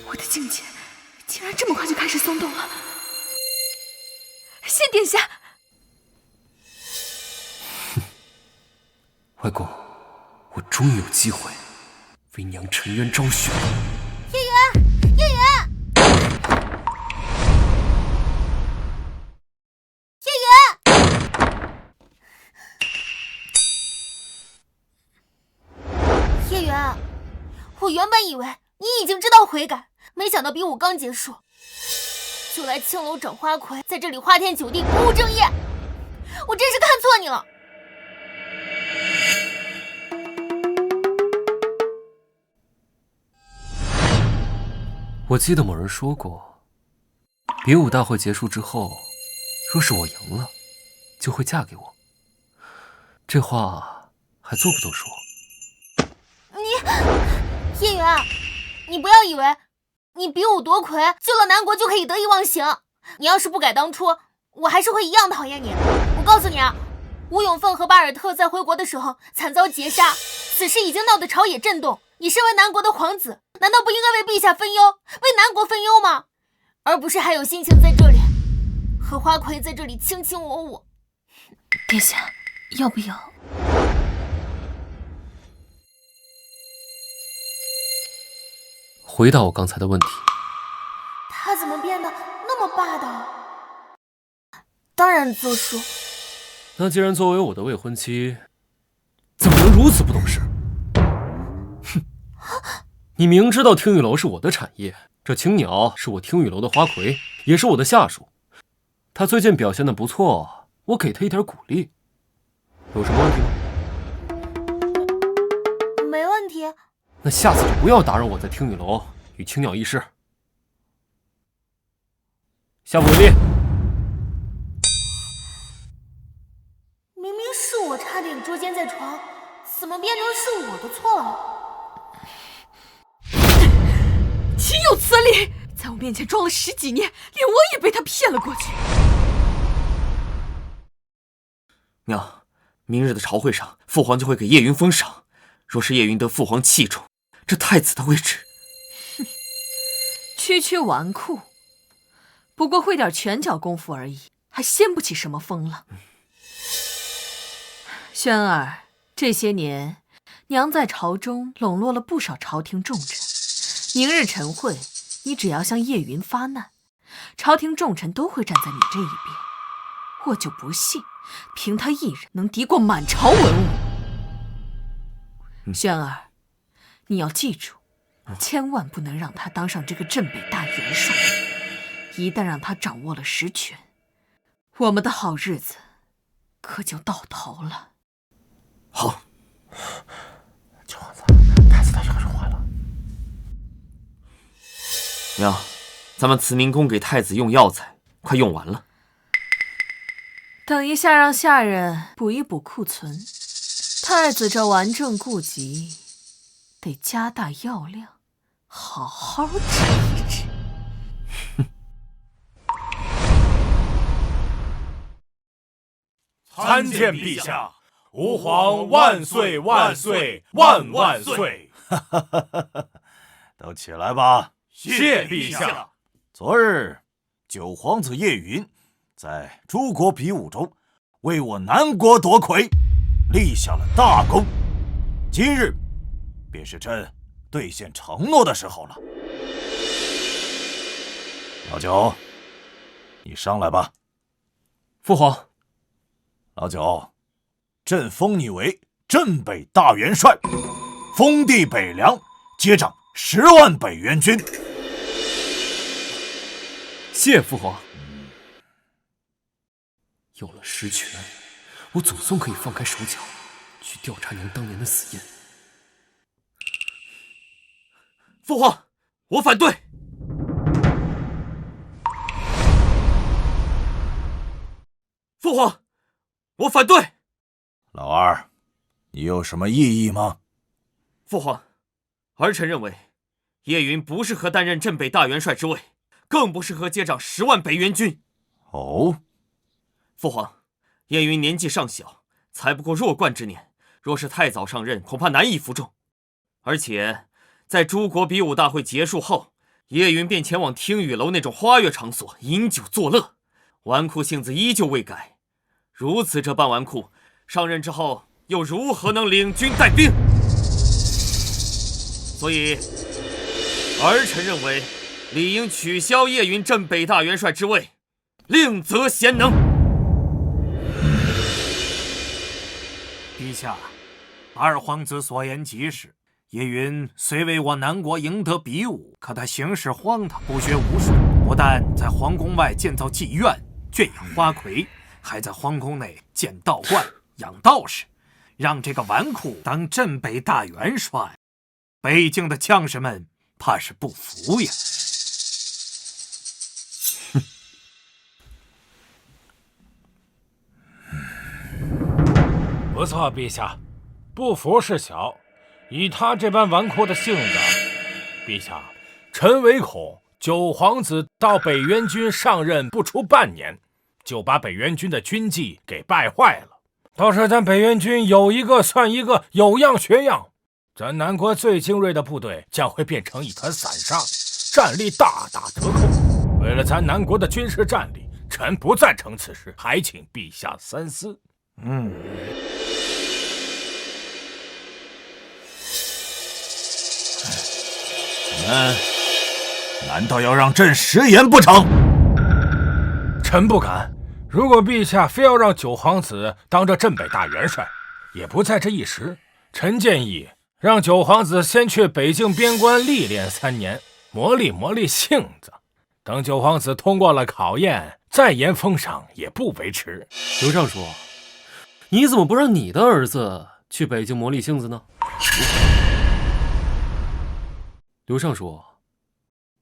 我的境界竟然这么快就开始松动了，谢殿下。外公，我终于有机会为娘沉冤昭雪了。叶远，叶远，叶远，叶远，我原本以为你已经知道悔改，没想到比武刚结束，就来青楼找花魁，在这里花天酒地，不务正业，我真是看错你了。我记得某人说过，比武大会结束之后，若是我赢了，就会嫁给我。这话还做不做说？叶远，你不要以为你比武夺魁救了南国就可以得意忘形。你要是不改当初，我还是会一样讨厌你。我告诉你啊，吴永凤和巴尔特在回国的时候惨遭劫杀，此事已经闹得朝野震动。你身为南国的皇子，难道不应该为陛下分忧，为南国分忧吗？而不是还有心情在这里和花魁在这里卿卿我我。殿下，要不要？回答我刚才的问题。他怎么变得那么霸道？当然作数。那既然作为我的未婚妻，怎么能如此不懂事？哼！你明知道听雨楼是我的产业，这青鸟是我听雨楼的花魁，也是我的下属。他最近表现得不错，我给他一点鼓励，有什么问题吗？没问题。那下次就不要打扰我在听雨楼与青鸟议事。下不为例。明明是我差点捉奸在床，怎么变成是我的错了？岂有此理！在我面前装了10几年，连我也被他骗了过去。娘，明日的朝会上，父皇就会给叶云封赏。若是叶云得父皇器重，这太子的位置，哼，区区纨绔，不过会点拳脚功夫而已，还掀不起什么风浪。轩儿，这些年，娘在朝中笼络了不少朝廷重臣。明日晨会，你只要向叶云发难，朝廷重臣都会站在你这一边。我就不信，凭他一人能敌过满朝文武。轩儿，你要记住，千万不能让他当上这个镇北大元帅。一旦让他掌握了实权，我们的好日子可就到头了。好。九皇子，太子他什么时候回来？娘，咱们慈明宫给太子用药材快用完了，等一下让下人补一补库存。太子这顽症痼疾，得加大药量，好好治一治。参见陛下，吾皇万岁万岁万万岁！都起来吧。谢陛下。昨日，九皇子叶云在诸国比武中为我南国夺魁，立下了大功。今日便是朕兑现承诺的时候了。老九，你上来吧。父皇。老九，朕封你为镇北大元帅，封地北凉，接掌10万北元军。谢父皇。有了实权，我总算可以放开手脚，去调查娘当年的死因。父皇，我反对。父皇，我反对。老二，你有什么异议吗？父皇，儿臣认为，叶云不适合担任镇北大元帅之位，更不适合接掌10万北元军。哦，父皇，叶云年纪尚小，才不过弱冠之年，若是太早上任，恐怕难以服众。而且，在诸国比武大会结束后，叶云便前往听雨楼那种花月场所饮酒作乐，纨绔性子依旧未改。如此这般纨绔，上任之后又如何能领军带兵？所以，儿臣认为，理应取消叶云镇北大元帅之位，另择贤能。陛下，二皇子所言极是。叶云虽为我南国赢得比武，可他行事荒唐，不学无术，不但在皇宫外建造妓院，圈养花魁，还在皇宫内建道观，养道士，让这个纨绔当镇北大元帅，北京的将士们怕是不服呀。不错，陛下，不服是小，以他这般纨绔的性子，陛下，臣唯恐九皇子到北元军上任不出半年，就把北元军的军纪给败坏了。到时咱北元军有一个算一个，有样学样，咱南国最精锐的部队将会变成一团散沙，战力大打折扣。为了咱南国的军事战力，臣不赞成此事，还请陛下三思。你们难道要让朕食言不成？臣不敢。如果陛下非要让九皇子当这镇北大元帅，也不在这一时。臣建议让九皇子先去北境边关历练3年，磨砺磨砺性子。等九皇子通过了考验，再言封赏也不为迟。刘尚书，你怎么不让你的儿子去北京磨砺性子呢？刘尚书，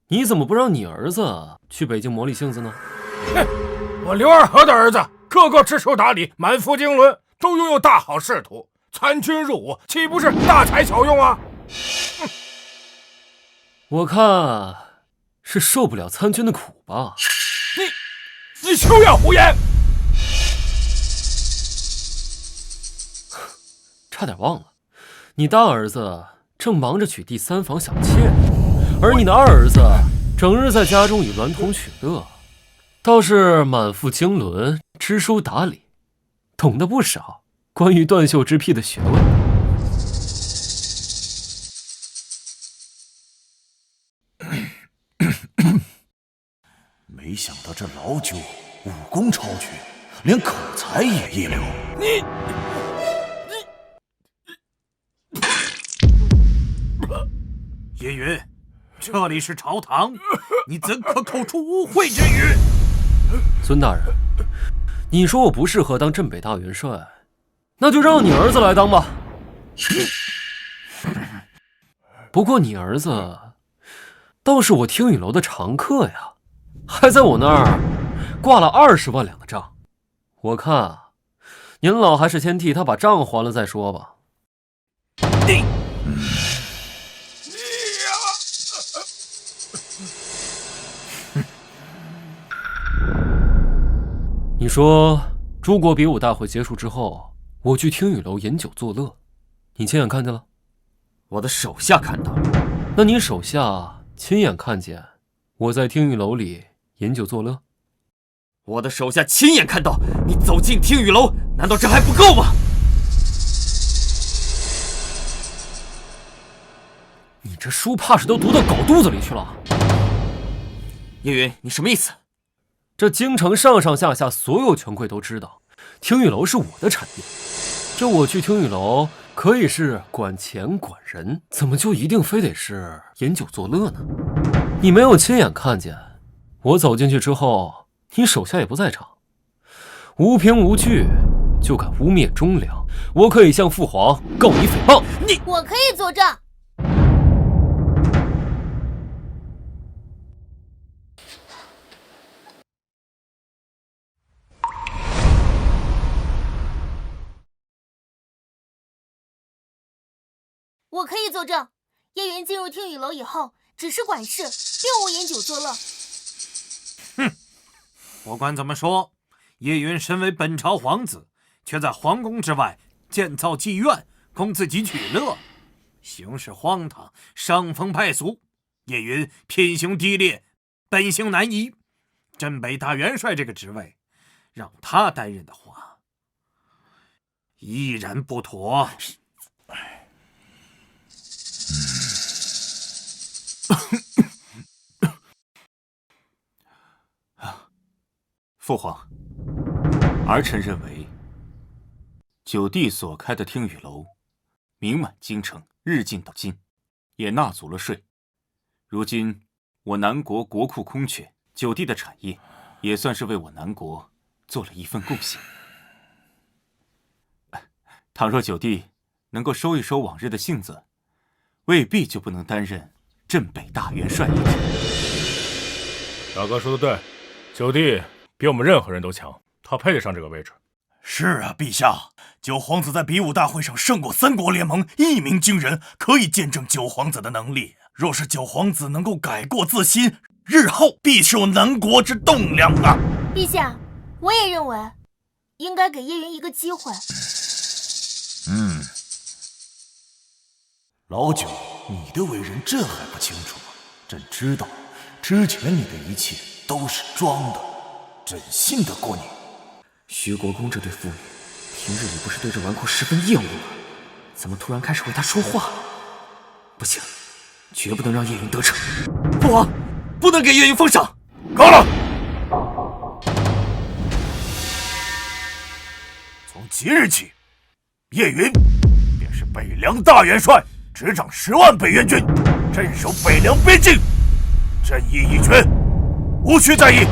你怎么不让你儿子去北京磨砺性子呢？我刘二和的儿子个个知书达理，满腹经纶，都拥有大好仕途，参军入伍岂不是大材小用啊？我看是受不了参军的苦吧。你休要胡言！差点忘了，你大儿子正忙着娶第3房小妾，而你的二儿子整日在家中与娈童取乐，倒是满腹经纶，知书达理，懂得不少关于断袖之癖的学问。没想到这老九武功超群，连口才也一流。叶云，这里是朝堂，你怎可口出污秽之语？孙大人，你说我不适合当镇北大元帅，那就让你儿子来当吧。不过你儿子倒是我听雨楼的常客呀，还在我那儿挂了20万两的账。我看您老还是先替他把账还了再说吧。说诸国比武大会结束之后，我去听雨楼饮酒作乐，你亲眼看见了？我的手下看到了。那你手下亲眼看见我在听雨楼里饮酒作乐？我的手下亲眼看到你走进听雨楼，难道这还不够吗？你这书怕是都读到狗肚子里去了。叶云，你什么意思？这京城上上下下所有权贵都知道，听雨楼是我的产业。这我去听雨楼可以是管钱管人，怎么就一定非得是饮酒作乐呢？你没有亲眼看见，我走进去之后，你手下也不在场，无凭无据就敢污蔑忠良，我可以向父皇告你诽谤。我可以作证。我可以作证，叶云进入听雨楼以后，只是管事，并无饮酒作乐。哼，不管怎么说，叶云身为本朝皇子，却在皇宫之外建造妓院，供自己取乐，行事荒唐，伤风败俗。叶云品行低劣，本性难移。镇北大元帅这个职位，让他担任的话，依然不妥。父皇，儿臣认为，九弟所开的听雨楼，名满京城，日进斗金，也纳足了税。如今我南国国库空缺，九弟的产业也算是为我南国做了一份贡献。倘若九弟能够收一收往日的性子，未必就不能担任镇北大元帅一职。大哥说的对，九弟比我们任何人都强，他配得上这个位置。是啊，陛下，九皇子在比武大会上胜过三国联盟，一鸣惊人，可以见证九皇子的能力。若是九皇子能够改过自新，日后必受南国之栋梁啊！陛下，我也认为应该给叶云一个机会。老九，你的为人朕还不清楚吗？朕知道，之前你的一切都是装的，朕信得过你。徐国公这对妇女，平日里不是对这纨绔十分厌恶吗？怎么突然开始为他说话？不行，绝不能让叶云得逞。父王，不能给叶云封赏。够了！从即日起，叶云便是北凉大元帅，执掌10万北援军，镇守北凉边境，朕意已决，无需再议。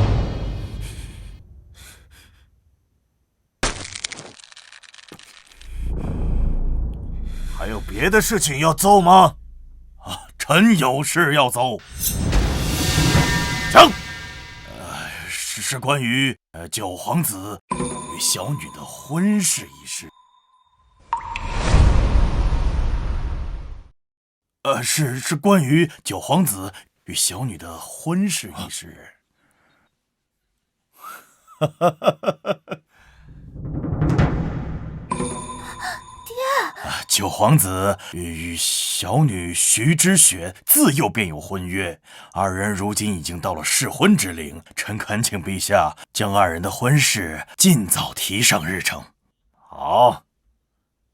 还有别的事情要奏吗？臣有事要奏。讲。是关于九皇子与小女的婚事一事。是关于九皇子与小女的婚事一事。九皇子与小女徐之雪自幼便有婚约，二人如今已经到了适婚之龄，臣恳请陛下将二人的婚事尽早提上日程。好，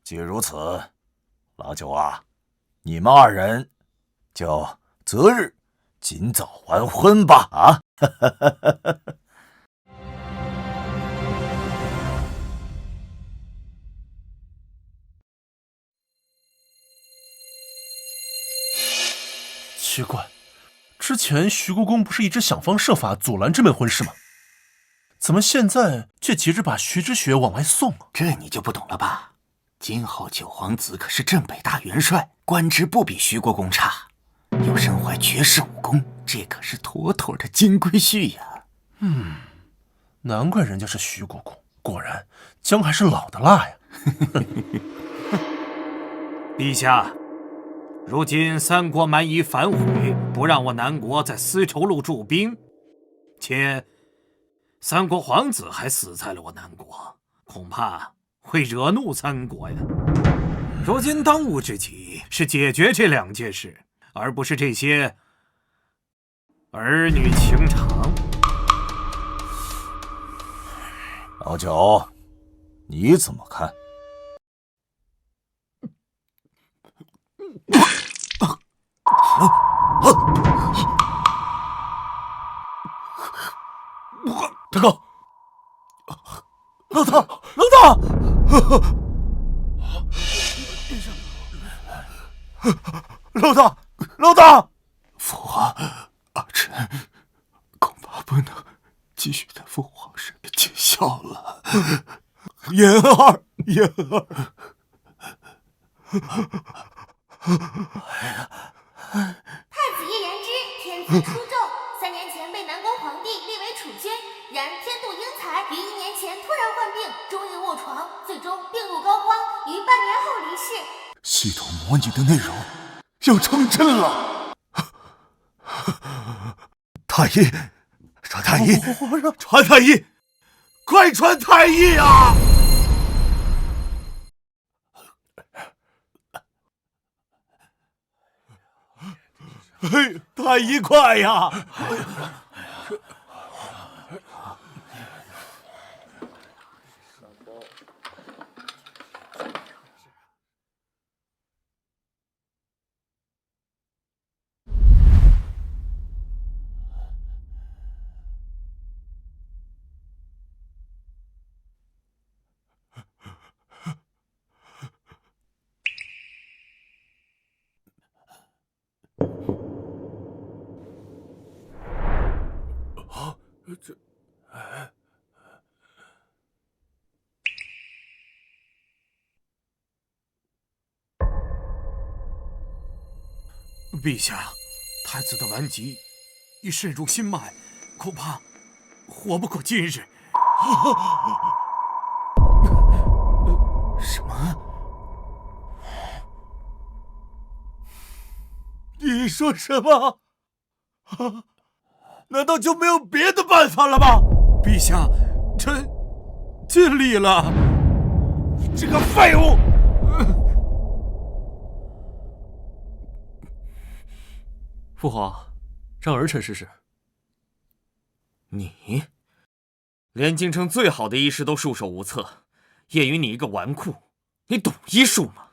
既如此，老九啊，你们二人就择日尽早完婚吧！啊！奇怪，之前徐国公不是一直想方设法阻拦这门婚事吗？怎么现在却急着把徐之雪往外送啊？这你就不懂了吧？今后九皇子可是镇北大元帅，官职不比徐国公差，又身怀绝世武功，这可是妥妥的金龟婿呀！难怪人家是徐国公，果然姜还是老的辣呀！陛下，如今三国蛮夷反悔，不让我南国在丝绸路驻兵，且三国皇子还死在了我南国，恐怕会惹怒三国呀。如今当务之急是解决这2件事，而不是这些儿女情长。老九，你怎么看？大哥，老大，老大！老大，老大！父皇，儿臣恐怕不能继续在父皇身边尽孝了。言儿，言儿。太子叶延之天资出众，3年前被南宫皇帝立为储君，然天妒英才，于1年前突然患病，终日卧床，最终病入膏肓，于半年后离世。系统模拟的内容要成真了！太医，传太医，传太医，快传太医啊！嘿，太医快呀！陛下，太子的顽疾已渗入心脉，恐怕活不过今日。什么？你说什么？难道就没有别的办法了吗？陛下，臣尽力了。你这个废物！父皇，让儿臣试试。你连京城最好的医师都束手无策，叶云你一个纨绔，你懂医术吗？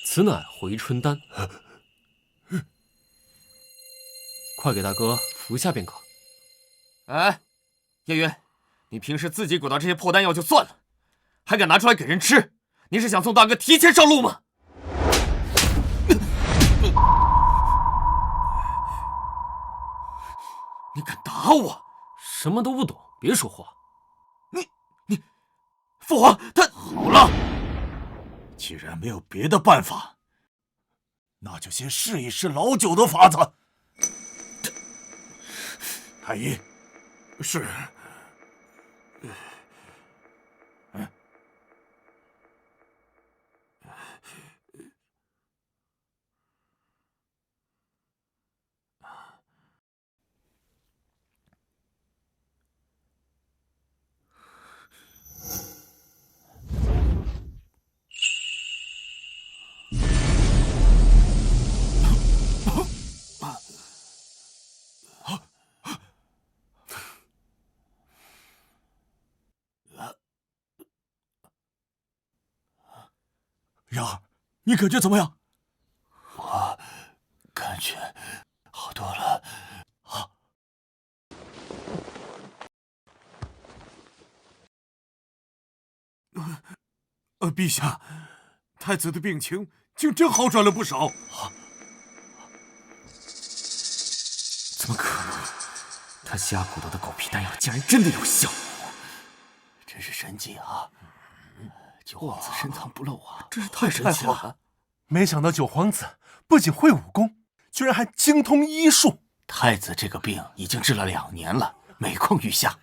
此乃回春丹，快给大哥服下便可。哎，叶云，你平时自己滚到这些破丹药就算了，还敢拿出来给人吃？你是想送大哥提前上路吗？你敢打我？什么都不懂，别说话。你，父皇他好了，既然没有别的办法，那就先试一试老九的法子。太医，是。然儿，你感觉怎么样？我感觉好多了。陛下，太子的病情竟真好转了不少。怎么可能？他瞎鼓捣的狗屁丹药竟然真的有效！真是神迹啊！九皇子深藏不露啊，真是太神奇了！没想到九皇子不仅会武功，居然还精通医术。太子这个病已经治了2年了，每况愈下，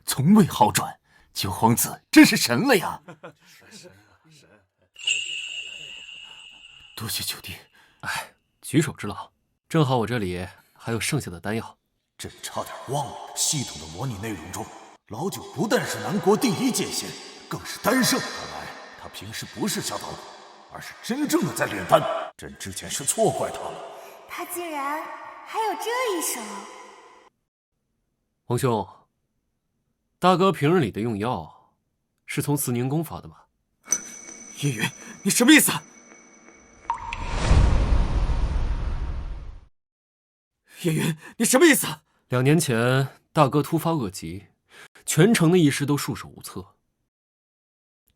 从未好转。九皇子真是神了呀！多谢九弟。哎，举手之劳，正好我这里还有剩下的丹药。朕差点忘了，系统的模拟内容中，老九不但是南国第一剑仙，更是丹圣。看来他平时不是小捣鬼，而是真正的在炼丹。朕之前是错怪他了。他竟然还有这一手。皇兄，大哥平日里的用药是从慈宁宫发的吧？叶云，你什么意思？叶云，你什么意思？2年前，大哥突发恶疾，全城的医师都束手无策。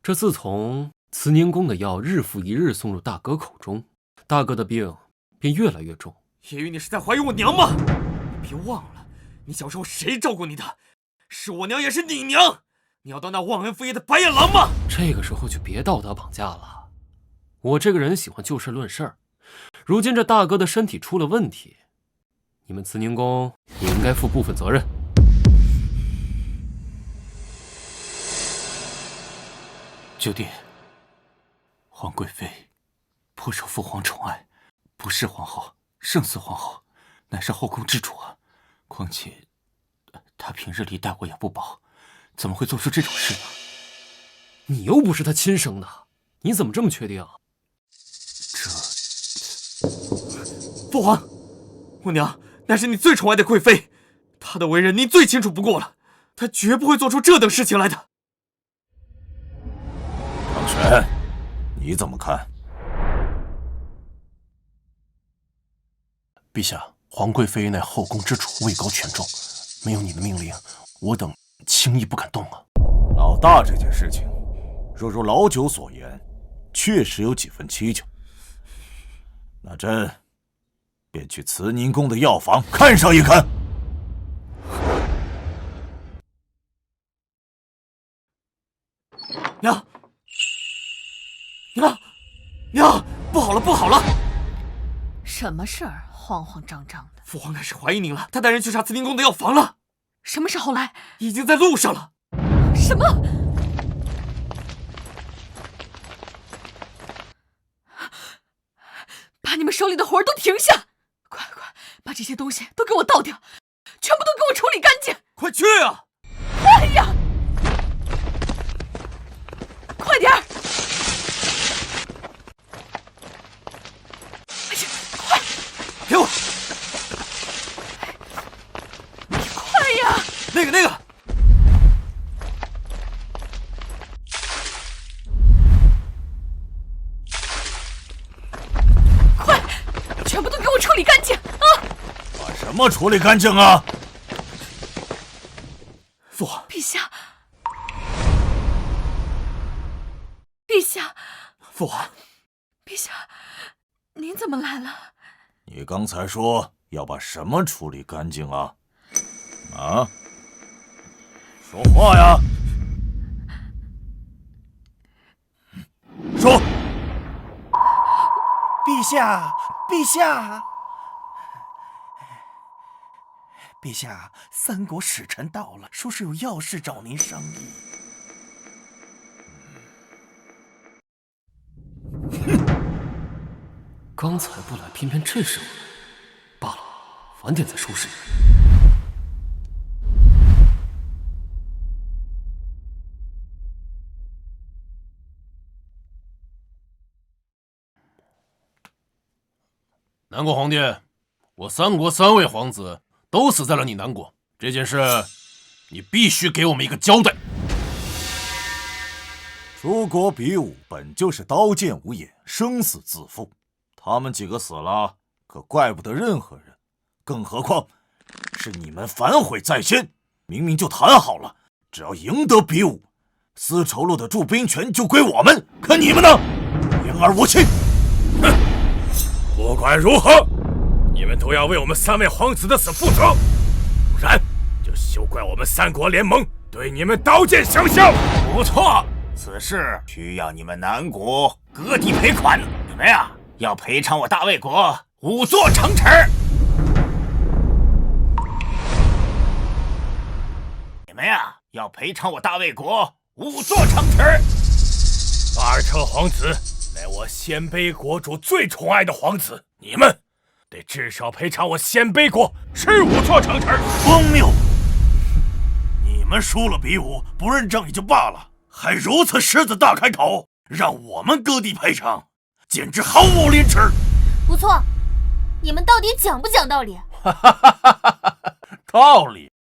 这自从慈宁宫的药日复一日送入大哥口中，大哥的病便越来越重。叶云，你是在怀疑我娘吗？你别忘了，你小时候谁照顾你的？是我娘，也是你娘。你要当那忘恩负义的白眼狼吗？这个时候就别道德绑架了。我这个人喜欢就事论事儿。如今这大哥的身体出了问题，你们慈宁宫也应该负部分责任。九弟，皇贵妃颇受父皇宠爱，不是皇后胜似皇后，乃是后宫之主啊。况且她平日里待我也不薄，怎么会做出这种事呢？你又不是她亲生的，你怎么这么确定？父皇，我娘乃是你最宠爱的贵妃，她的为人您最清楚不过了，她绝不会做出这等事情来的。唐玄，你怎么看？陛下，皇贵妃乃后宫之主，位高权重，没有你的命令，我等轻易不敢动啊。老大这件事情，若如老九所言，确实有几分蹊跷。那朕便去慈宁宫的药房看上一看。娘，娘，娘，不好了，不好了！什么事儿？慌慌张张的。父皇开始怀疑您了，他带人去查慈宁宫的药房了。什么时候来？已经在路上了。什么？把你们手里的活儿都停下！快快把这些东西都给我倒掉，全部都给我处理干净！快去啊！快呀！快点儿！哎呀，快！给我！快呀！那个！快！全部都给我处理干净啊！把什么处理干净啊？父皇，陛下，陛下，父皇，陛下，您怎么来了？你刚才说要把什么处理干净啊？啊？说话呀！说。陛下，陛下，陛下，三国使臣到了，说是有要事找您商议。刚才不来，偏偏这时候来，罢了，晚点再收拾你。南国皇帝，我三国3位皇子都死在了你南国，这件事你必须给我们一个交代。诸国比武本就是刀剑无眼，生死自负，他们几个死了，可怪不得任何人，更何况是你们反悔在先，明明就谈好了，只要赢得比武，丝绸路的驻兵权就归我们，可你们呢？言而无信。哼！不管如何，你们都要为我们3位皇子的死负责，不然就休怪我们三国联盟对你们刀剑相向。不错，此事需要你们南国割地赔款，你们呀要赔偿我大魏国5座城池。你们呀要赔偿我大魏国5座城池。2车皇子乃我鲜卑国主最宠爱的皇子，你们得至少赔偿我鲜卑国15座城池。荒谬！你们输了比武，不认账也就罢了，还如此狮子大开口，让我们割地赔偿，简直毫无廉耻。不错，你们到底讲不讲道理？道理，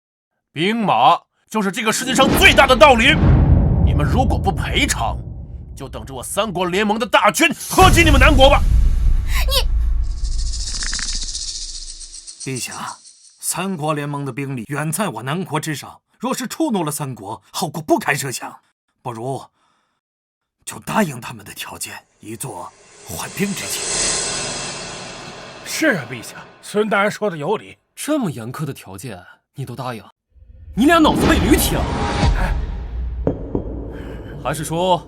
兵马就是这个世界上最大的道理。你们如果不赔偿，就等着我三国联盟的大军喝尽你们南国吧！陛下，三国联盟的兵力远在我南国之上，若是触怒了三国，后果不堪设想。不如就答应他们的条件，以作缓兵之计。是啊，陛下，孙大人说的有理。这么严苛的条件你都答应？你俩脑子被驴踢了？还是说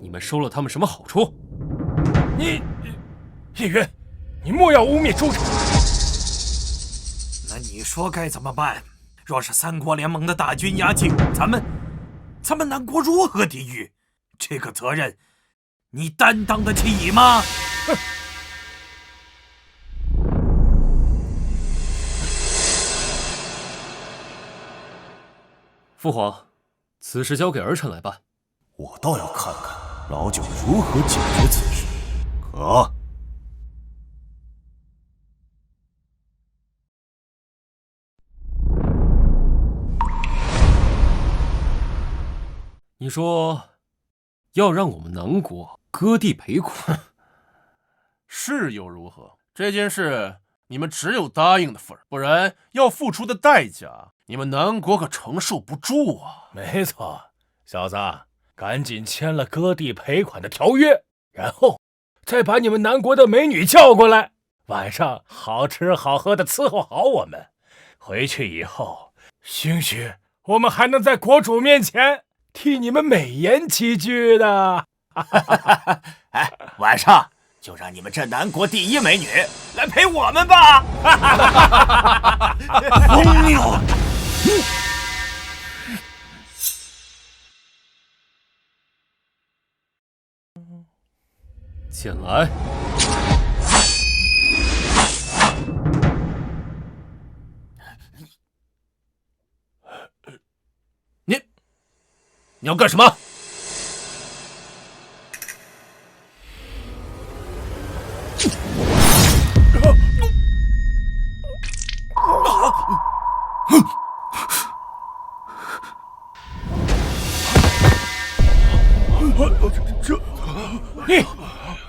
你们收了他们什么好处？叶云，你莫要污蔑诸臣。那你说该怎么办？若是三国联盟的大军压境，咱们南国如何抵御？这个责任，你担当得起吗？父皇，此事交给儿臣来办。我倒要看看老九如何解决此事。可你说要让我们南国割地赔款，是又如何？这件事你们只有答应的份儿，不然要付出的代价，你们南国可承受不住啊！没错，小子，赶紧签了割地赔款的条约，然后再把你们南国的美女叫过来，晚上好吃好喝的伺候好我们。回去以后，兴许我们还能在国主面前替你们美言几句的。哎，晚上就让你们这南国第一美女来陪我们吧！荒谬！进来。你要干什么？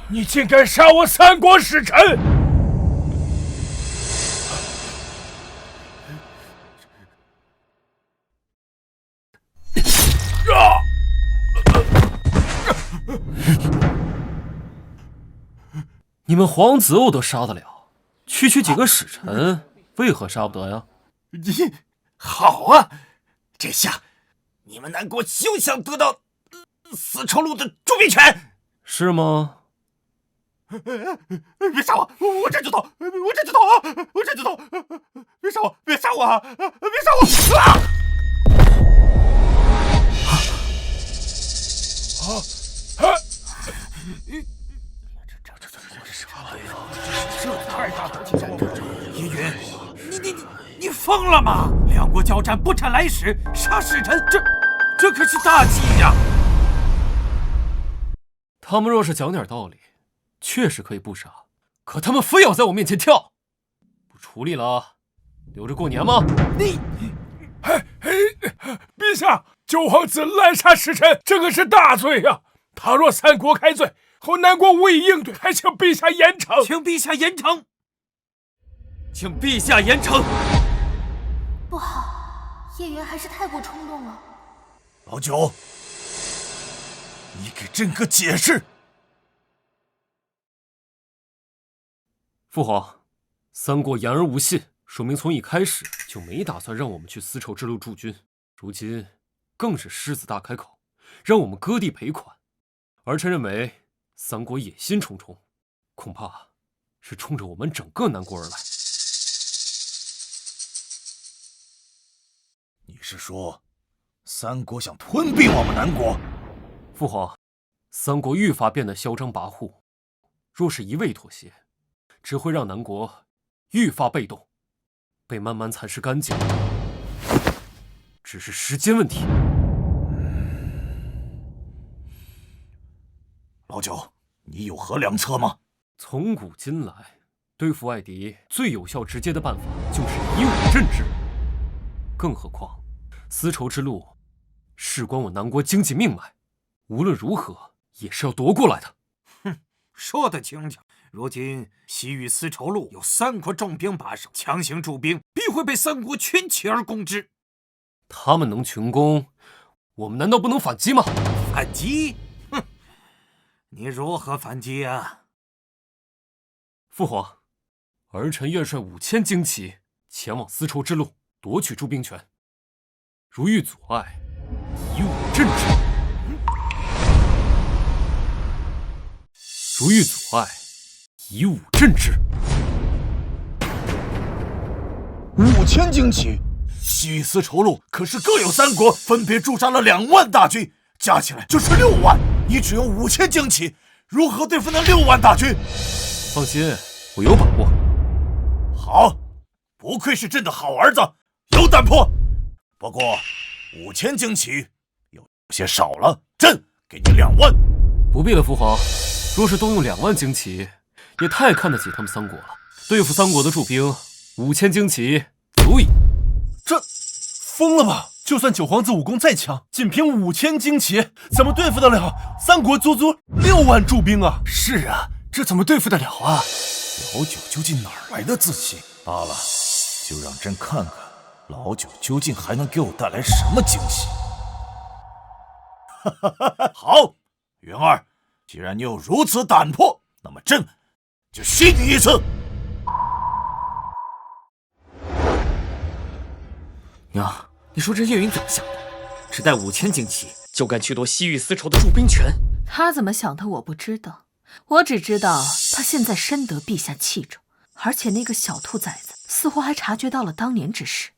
你竟敢杀我三国使臣！你们皇子我都杀得了，区区几个使臣，为何杀不得呀？你好啊，这下你们南国休想得到丝绸路的铸币权，是吗？别杀我！我这就走！我这就走啊！我这就走！别杀我！别杀我啊！别杀我！啊！这太大胆了！叶云，你疯了吗？两国交战不斩来使，杀使臣，这可是大忌呀！他们若是讲点道理，确实可以不杀，可他们非要在我面前跳，不处理了，留着过年吗？陛下，九皇子滥杀使臣，这可是大罪呀！他若三国开罪，后南国无以应对，还请陛下严惩。请陛下严惩，请陛下严惩。不好，叶云还是太过冲动了。老九，你给朕个解释。父皇，三国言而无信，说明从一开始就没打算让我们去丝绸之路驻军，如今更是狮子大开口，让我们割地赔款。儿臣认为三国野心忡忡，恐怕是冲着我们整个南国而来。你是说三国想吞并我们南国？父皇，三国愈发变得嚣张跋扈，若是一味妥协，只会让南国愈发被动，被慢慢蚕食干净，只是时间问题。老九，你有何良策吗？从古今来，对付外敌最有效直接的办法就是以武镇之。更何况，丝绸之路事关我南国经济命脉，无论如何也是要夺过来的。哼，说得轻巧。如今西域丝绸路有3国重兵把守，强行驻兵必会被3国群起而攻之。他们能群攻，我们难道不能反击吗？反击？哼，你如何反击啊？父皇，儿臣愿率5000精骑前往丝绸之路，夺取驻兵权。如遇阻碍，以武镇之。如遇阻碍，以武镇之。 5000精骑，西域丝绸路可是各有3国分别驻扎了2万大军，加起来就是6万。你只用5000精骑，如何对付那6万大军？放心，我有把握。好，不愧是朕的好儿子，有胆魄。不过5000精骑有些少了，朕给你2万。不必了，父皇。若是动用2万精骑，也太看得起他们3国了。对付3国的驻兵，5000精骑足矣。这疯了吧？就算九皇子武功再强，仅凭5000精骑，怎么对付得了3国足6万驻兵啊？是啊，这怎么对付得了啊？老九究竟哪来的自信？罢了，就让朕看看老九究竟还能给我带来什么惊喜。好，云儿，既然你有如此胆魄，那么朕就信你一次。娘，你说这叶云怎么想的？只带5000精骑就敢去夺西域丝绸的驻兵权？他怎么想的我不知道，我只知道他现在深得陛下器重，而且那个小兔崽子似乎还察觉到了当年之事。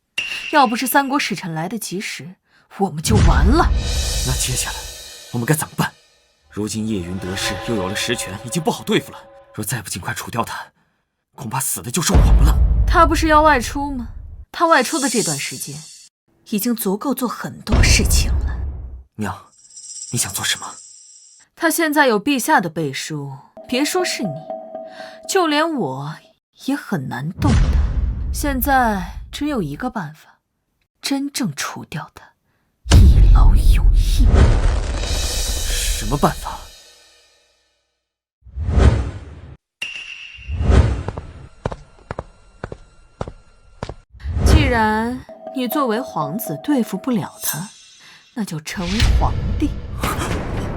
要不是3国使臣来得及时，我们就完了。那接下来我们该怎么办？如今叶云得势，又有了实权，已经不好对付了。若再不尽快除掉他，恐怕死的就是我们了。他不是要外出吗？他外出的这段时间，已经足够做很多事情了。娘，你想做什么？他现在有陛下的背书，别说是你，就连我也很难动的。现在只有一个办法，真正除掉他，一劳永逸。什么办法？既然你作为皇子对付不了他，那就成为皇帝。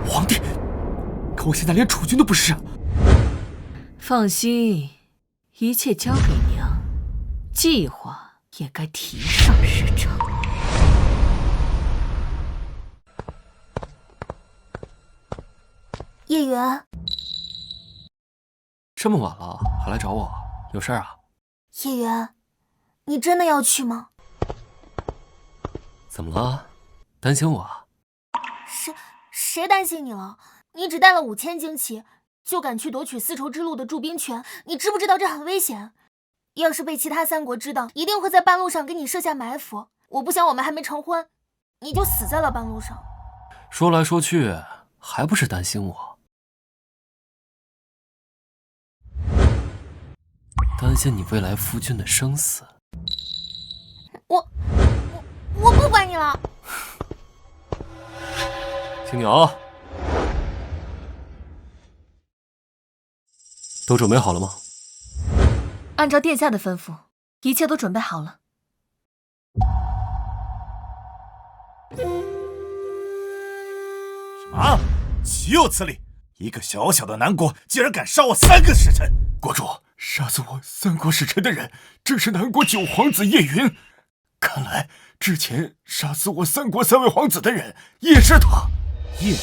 皇帝？可我现在连储君都不是。放心，一切交给娘，计划也该提上日程。叶云，这么晚了还来找我，有事啊？叶云，你真的要去吗？怎么了？担心我啊？谁担心你了？你只带了5000精骑，就敢去夺取丝绸之路的驻兵权，你知不知道这很危险？要是被其他3国知道，一定会在半路上给你设下埋伏。我不想我们还没成婚，你就死在了半路上。说来说去，还不是担心我？担心你未来夫君的生死。我不管你了。青鸟，都准备好了吗？按照殿下的吩咐，一切都准备好了。什么？岂有此理！一个小小的南国，竟然敢杀我3个使臣！国主，杀死我3国使臣的人，正是南国9皇子叶云。看来之前杀死我3国3位皇子的人也是他。叶云，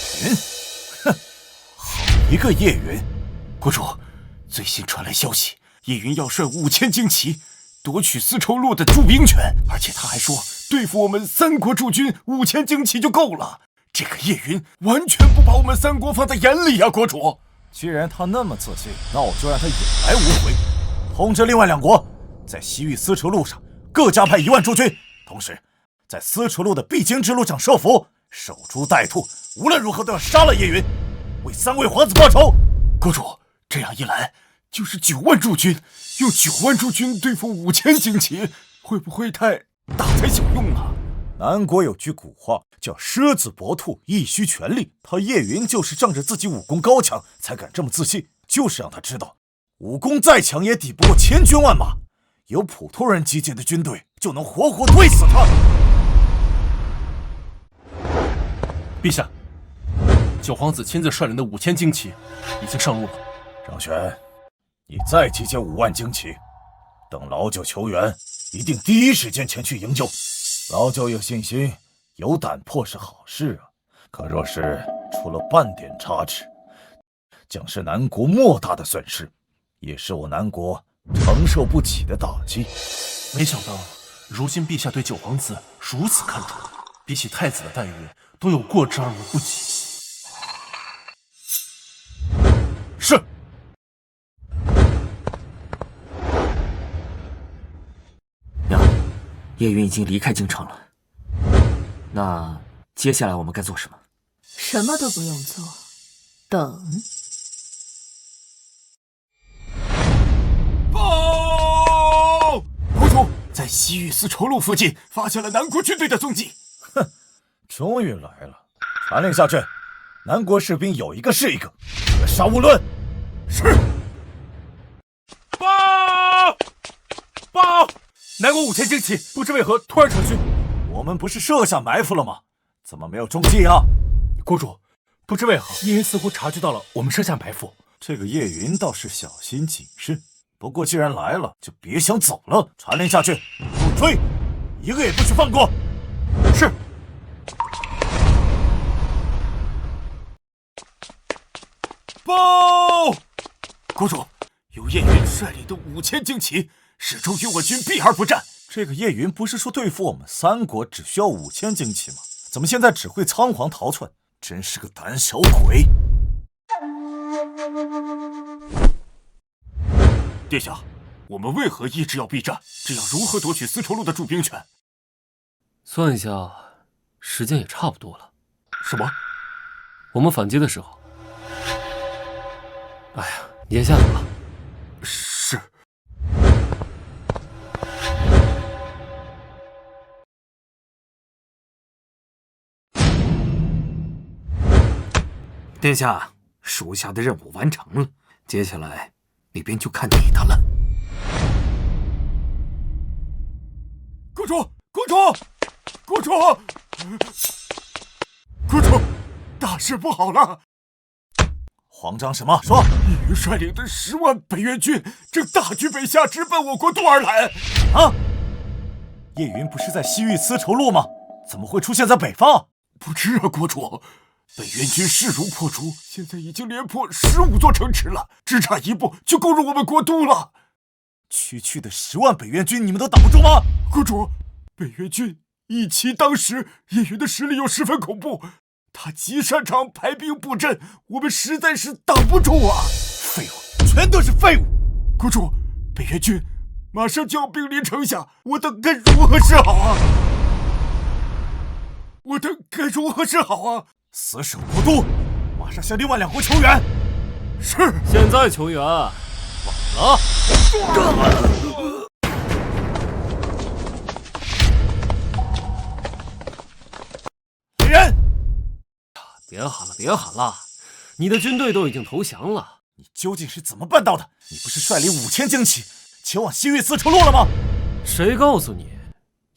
哼，好一个叶云！国主，最新传来消息，叶云要率5000精骑夺取丝绸路的驻兵权，而且他还说对付我们3国驻军5000精骑就够了。这个叶云完全不把我们3国放在眼里呀，国主。既然他那么自信，那我就让他有来无回。通知另外2国，在西域丝绸路上各加派1万驻军，同时在丝绸路的必经之路上设伏，守株待兔，无论如何都要杀了叶云，为3位皇子报仇。国主，这样一来就是9万驻军，用9万驻军对付5000旌旗，会不会太大材小用啊？南国有句古话叫狮子搏兔，一须全力。他叶云就是仗着自己武功高强才敢这么自信，就是让他知道武功再强也抵不过千军万马，有普通人集结的军队就能活活推死他。陛下，九皇子亲自率领的5000旌旗已经上路了。张玄，你再集结5万旌旗，等老九求援，一定第一时间前去营救。老九有信心，有胆魄是好事啊，可若是出了半点差池，将是南国莫大的损失，也是我南国承受不起的打击。没想到如今陛下对九皇子如此看重，比起太子的待遇都有过之而无不及。是。娘，叶云已经离开京城了，那接下来我们该做什么？什么都不用做，等。报！国主，在西域丝绸路附近发现了南国军队的踪迹。哼，终于来了！传令下去，南国士兵有一个是一个，绝杀无论。是。报！南国5000旌旗不知为何突然撤军。我们不是设下埋伏了吗？怎么没有中计啊？国主，不知为何叶云似乎察觉到了我们设下埋伏。这个叶云倒是小心谨慎，不过既然来了，就别想走了。传令下去，不追，一个也不许放过。是。报！国主，由叶云率领的5000旌旗始终与我军避而不战。这个叶云不是说对付我们3国只需要5000旌旗吗？怎么现在只会仓皇逃窜？真是个胆小鬼！殿下，我们为何一直要避战？这样如何夺取丝绸路的驻兵权？算一下，时间也差不多了。什么？我们反击的时候，哎呀，你先下去吧。是。殿下，属下的任务完成了，接下来那边就看你的了。国主，国主，国主，国主，大事不好了！慌张什么？说！叶云率领的10万北越军正大举北下，直奔我国都而来。啊！叶云不是在西域丝绸路吗？怎么会出现在北方？不知啊，国主。北元军势如破竹，现在已经连破15座城池了，只差一步就攻入我们国都了。区区的10万北元军，你们都挡不住吗？国主，北元军一骑当时，叶云的实力又十分恐怖，他极擅长排兵布阵，我们实在是挡不住啊！废物，全都是废物！国主，北元军马上就要兵临城下，我等该如何是好啊？我等该如何是好啊？死守国都，马上向另外2国求援。是。现在求援，晚了。来人！别喊了，别喊了！你的军队都已经投降了。你究竟是怎么办到的？你不是率领5000旌旗前往西域丝绸路了吗？谁告诉你，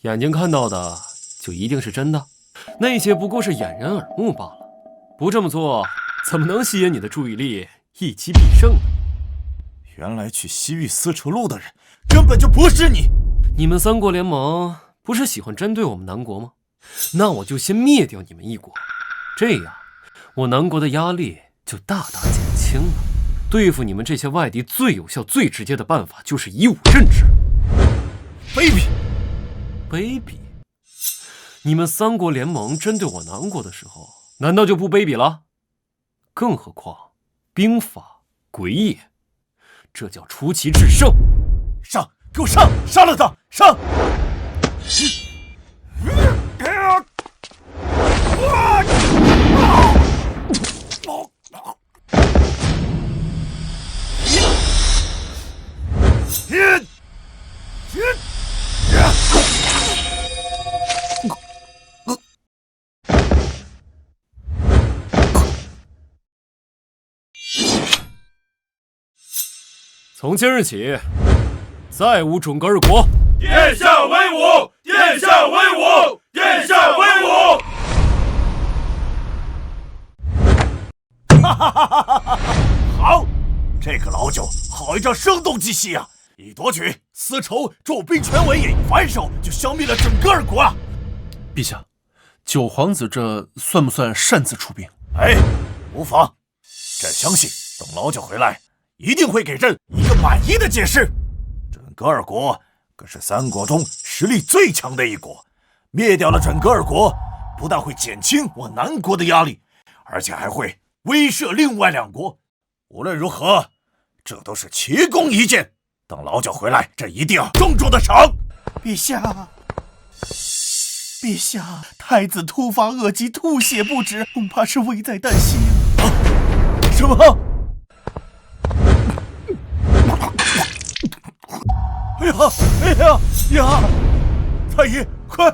眼睛看到的就一定是真的？那些不过是掩人耳目罢了。不这么做，怎么能吸引你的注意力，一击必胜呢？原来去西域丝绸路的人根本就不是你！你们3国联盟不是喜欢针对我们南国吗？那我就先灭掉你们1国，这样我南国的压力就大大减轻了。对付你们这些外敌最有效、最直接的办法就是以武镇之。卑鄙！卑鄙！你们3国联盟针对我南国的时候，难道就不卑鄙了？更何况兵法诡也，这叫出奇制胜。上，给我上！杀了他！上！从今日起，再无准噶尔国。殿下威武！殿下威武！殿下威武！哈哈哈哈哈！好，这个老九好一张声东击西啊！一夺取丝绸驻兵权为引，反手就消灭了整个尔国啊！陛下，九皇子这算不算擅自出兵？哎，无妨，朕相信等老九回来，一定会给朕一个满意的解释。准噶尔国可是三国中实力最强的一国，灭掉了准噶尔国，不但会减轻我南国的压力，而且还会威慑另外两国。无论如何，这都是奇功一件。等老九回来，朕一定要重重的赏。陛下，陛下，太子突发恶疾，吐血不止，恐怕是危在旦夕。什么？哎呀！哎呀呀！太医，快！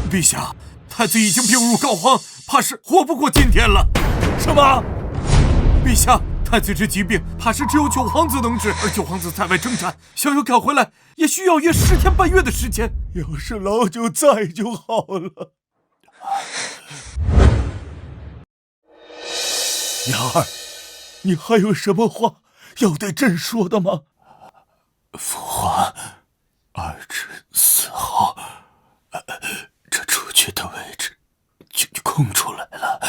陛下，太子已经病入膏肓，怕是活不过今天了。什么？陛下，太子这疾病，怕是只有九皇子能治，而九皇子在外征战，想要赶回来，也需要约10天半月的时间。要是老九在就好了。雅儿，你还有什么话要对朕说的吗？父皇，2至4号，这出去的位置就空出来了。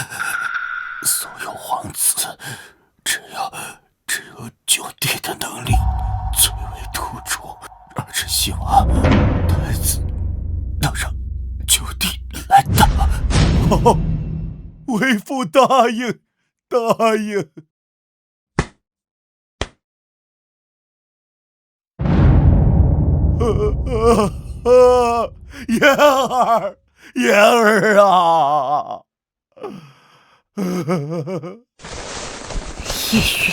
所有皇子只有就地的能力最为突出，而是希望太子能让就地来打。好，为父答应。答应。言儿，言儿啊！叶云，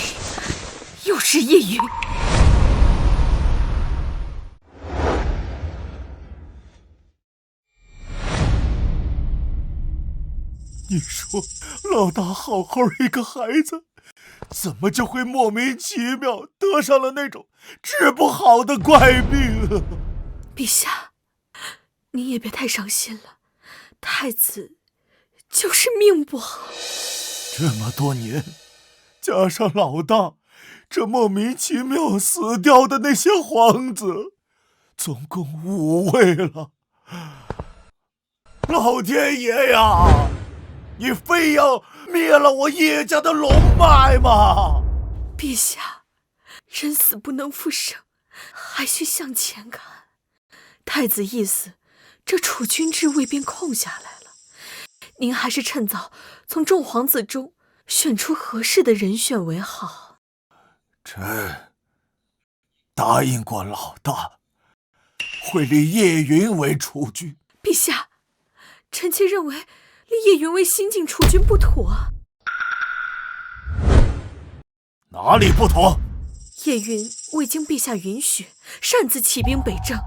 又是叶云。你说，老大好好一个孩子，怎么就会莫名其妙得上了那种治不好的怪病啊？陛下，你也别太伤心了，太子就是命不好。这么多年，加上老大这莫名其妙死掉的那些皇子，总共5位了。老天爷呀！你非要灭了我叶家的龙脉吗？陛下，人死不能复生，还需向前看。太子意思，这储君之位便空下来了，您还是趁早从众皇子中选出合适的人选为好。朕答应过老大，会立叶云为储君。陛下，臣妾认为立叶云为新晋储君不妥。哪里不妥？叶云未经陛下允许，擅自起兵北征，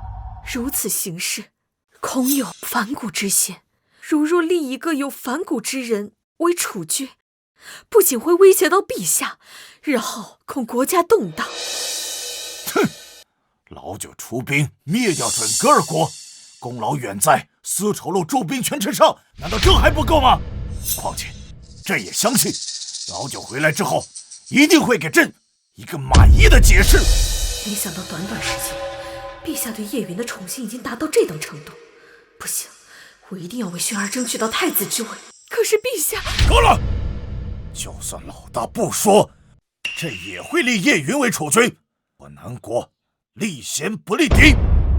如此行事，恐有反骨之嫌。如若立一个有反骨之人为储君，不仅会威胁到陛下，日后恐国家动荡。哼！老九出兵灭掉准噶尔国，功劳远在丝绸路驻兵权之上，难道这还不够吗？况且，朕也相信老九回来之后，一定会给朕一个满意的解释。没想到短短时间，陛下对叶云的宠信已经达到这等程度。不行，我一定要为薰儿争取到太子之位。可是陛下，够了！就算老大不说，朕也会立叶云为储君。我南国立贤不立嫡，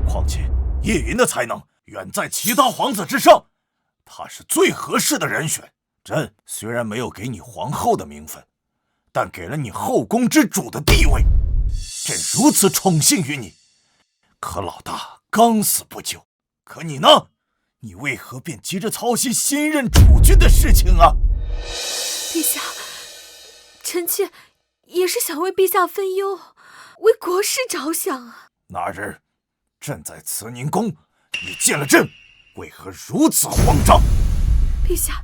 况且叶云的才能远在其他皇子之上，他是最合适的人选。朕虽然没有给你皇后的名分，但给了你后宫之主的地位。朕如此宠幸于你，可老大刚死不久，可你呢？你为何便急着操心新任储君的事情啊？陛下，臣妾也是想为陛下分忧，为国事着想啊。那日，朕在慈宁宫，你见了朕，为何如此慌张？陛下，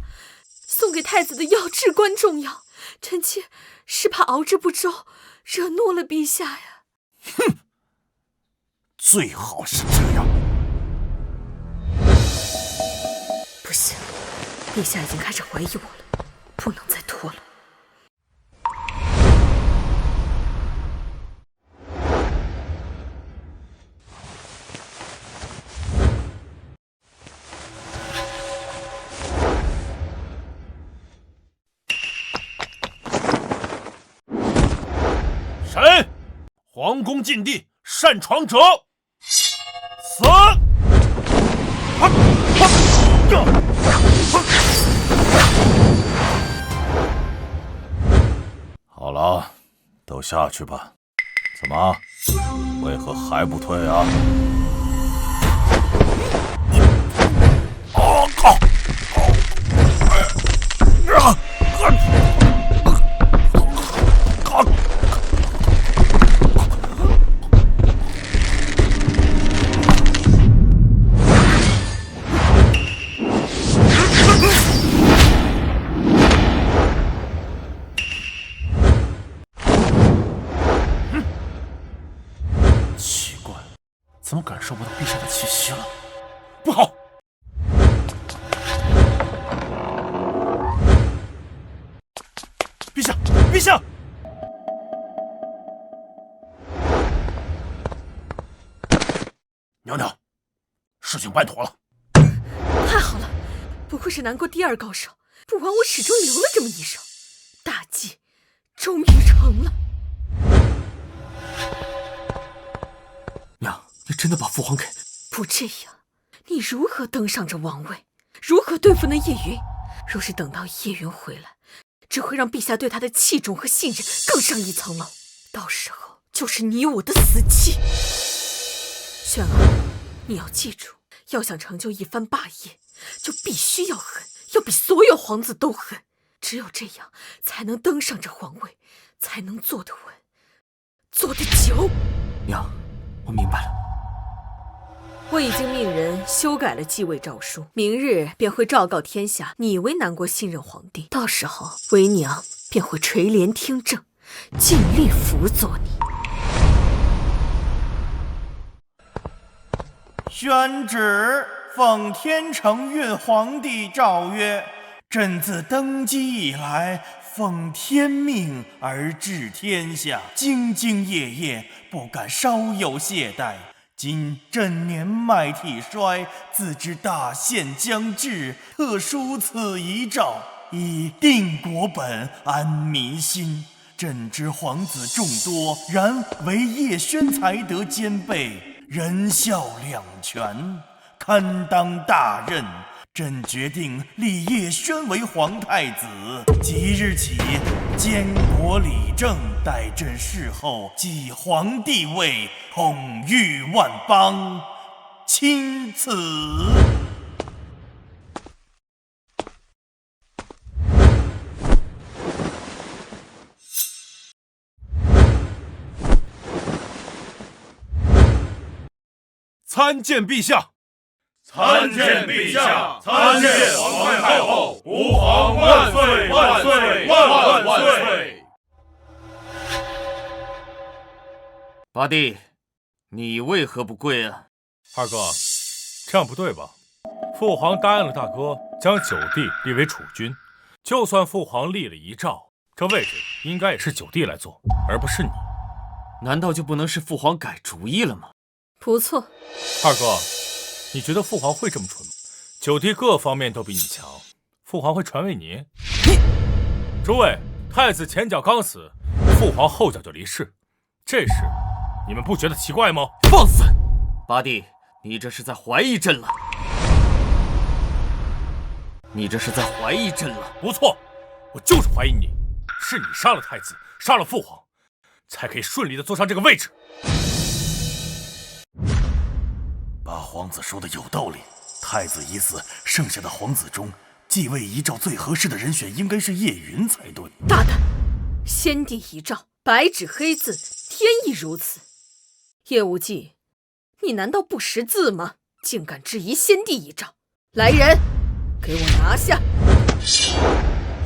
送给太子的药至关重要，臣妾是怕熬制不周，惹怒了陛下呀。哼，最好是这样。不行，陛下已经开始怀疑我了，不能再拖了。臣皇宫禁地擅闯者死！好了，都下去吧。怎么，为何还不退啊？怎么感受不到陛下的气息了？不好！陛下，陛下！娘娘，事情办妥了。太好了，不愧是南国第二高手，不枉我始终留了这么一手，大计终于成了。娘，你真的把父皇给……不这样，你如何登上这王位？如何对付那叶云？若是等到叶云回来，只会让陛下对他的器重和信任更上一层楼，到时候就是你我的死期。轩儿，你要记住，要想成就一番霸业，就必须要狠，要比所有皇子都狠。只有这样，才能登上这皇位，才能坐得稳，坐得久。娘，我明白了。我已经命人修改了继位诏书，明日便会昭告天下，你为南国新任皇帝。到时候，为娘便会垂帘听政，尽力辅佐你。宣旨，奉天承运皇帝诏曰：朕自登基以来，奉天命而治天下，兢兢业业，不敢稍有懈怠。今朕年迈体衰，自知大限将至，特书此遗诏，以定国本，安民心。朕知皇子众多，然唯叶轩才德兼备，仁孝两全，堪当大任。朕决定立叶轩为皇太子，即日起监国理政，待朕逝后继皇帝位，统御万邦，钦此。参见陛下！参见陛下！参见皇太后！吾皇万岁万岁万万岁！八弟，你为何不跪啊？二哥，这样不对吧？父皇答应了大哥，将九弟立为储君。就算父皇立了遗诏，这位置应该也是九弟来做，而不是你。难道就不能是父皇改主意了吗？不错。二哥，你觉得父皇会这么蠢吗？九弟各方面都比你强，父皇会传位你？诸位，太子前脚刚死，父皇后脚就离世，这事你们不觉得奇怪吗？放肆！八弟，你这是在怀疑朕了。你这是在怀疑朕了。不错，我就是怀疑你，是你杀了太子，杀了父皇，才可以顺利的坐上这个位置。八皇子说的有道理，太子已死，剩下的皇子中，继位遗诏最合适的人选应该是叶云才对。大胆！先帝遗诏，白纸黑字，天意如此。叶无忌，你难道不识字吗？竟敢质疑先帝遗诏！来人，给我拿下！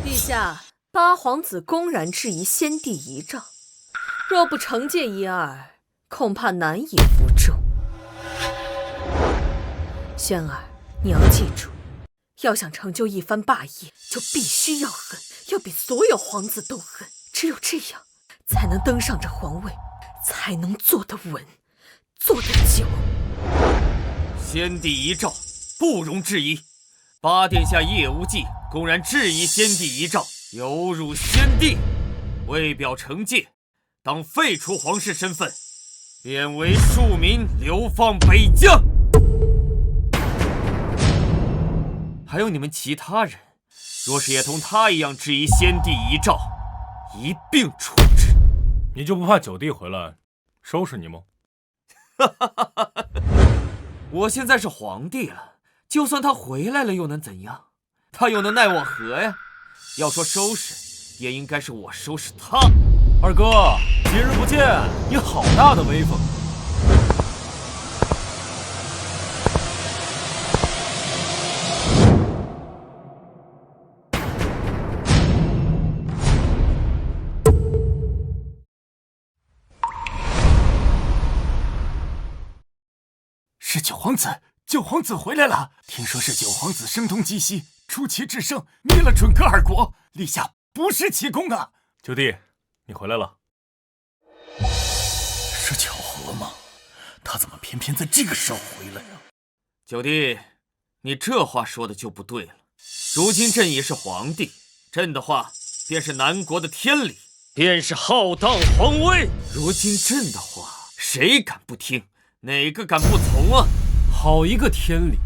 陛下，八皇子公然质疑先帝遗诏，若不惩戒一二，恐怕难以服众。轩儿，你要记住，要想成就一番霸业，就必须要狠，要比所有皇子都狠。只有这样，才能登上这皇位，才能坐得稳，坐得久。先帝遗诏不容置疑，八殿下叶无忌公然质疑先帝遗诏，有辱先帝，为表惩戒，当废除皇室身份，贬为庶民，流放北疆。还有你们其他人，若是也同他一样质疑先帝遗诏，一并处置。你就不怕九弟回来收拾你吗？我现在是皇帝了，就算他回来了又能怎样？他又能奈我何呀？要说收拾，也应该是我收拾他。二哥，几日不见，你好大的威风！是九皇子，九皇子回来了！听说是九皇子声东击西，出奇制胜，灭了准噶尔国。陛下不是奇功啊！九弟，你回来了。是巧合吗？他怎么偏偏在这个时候回来啊？九弟，你这话说的就不对了。如今朕已是皇帝，朕的话便是南国的天理，便是浩荡皇威。如今朕的话，谁敢不听？哪个敢不从啊？好一个天理，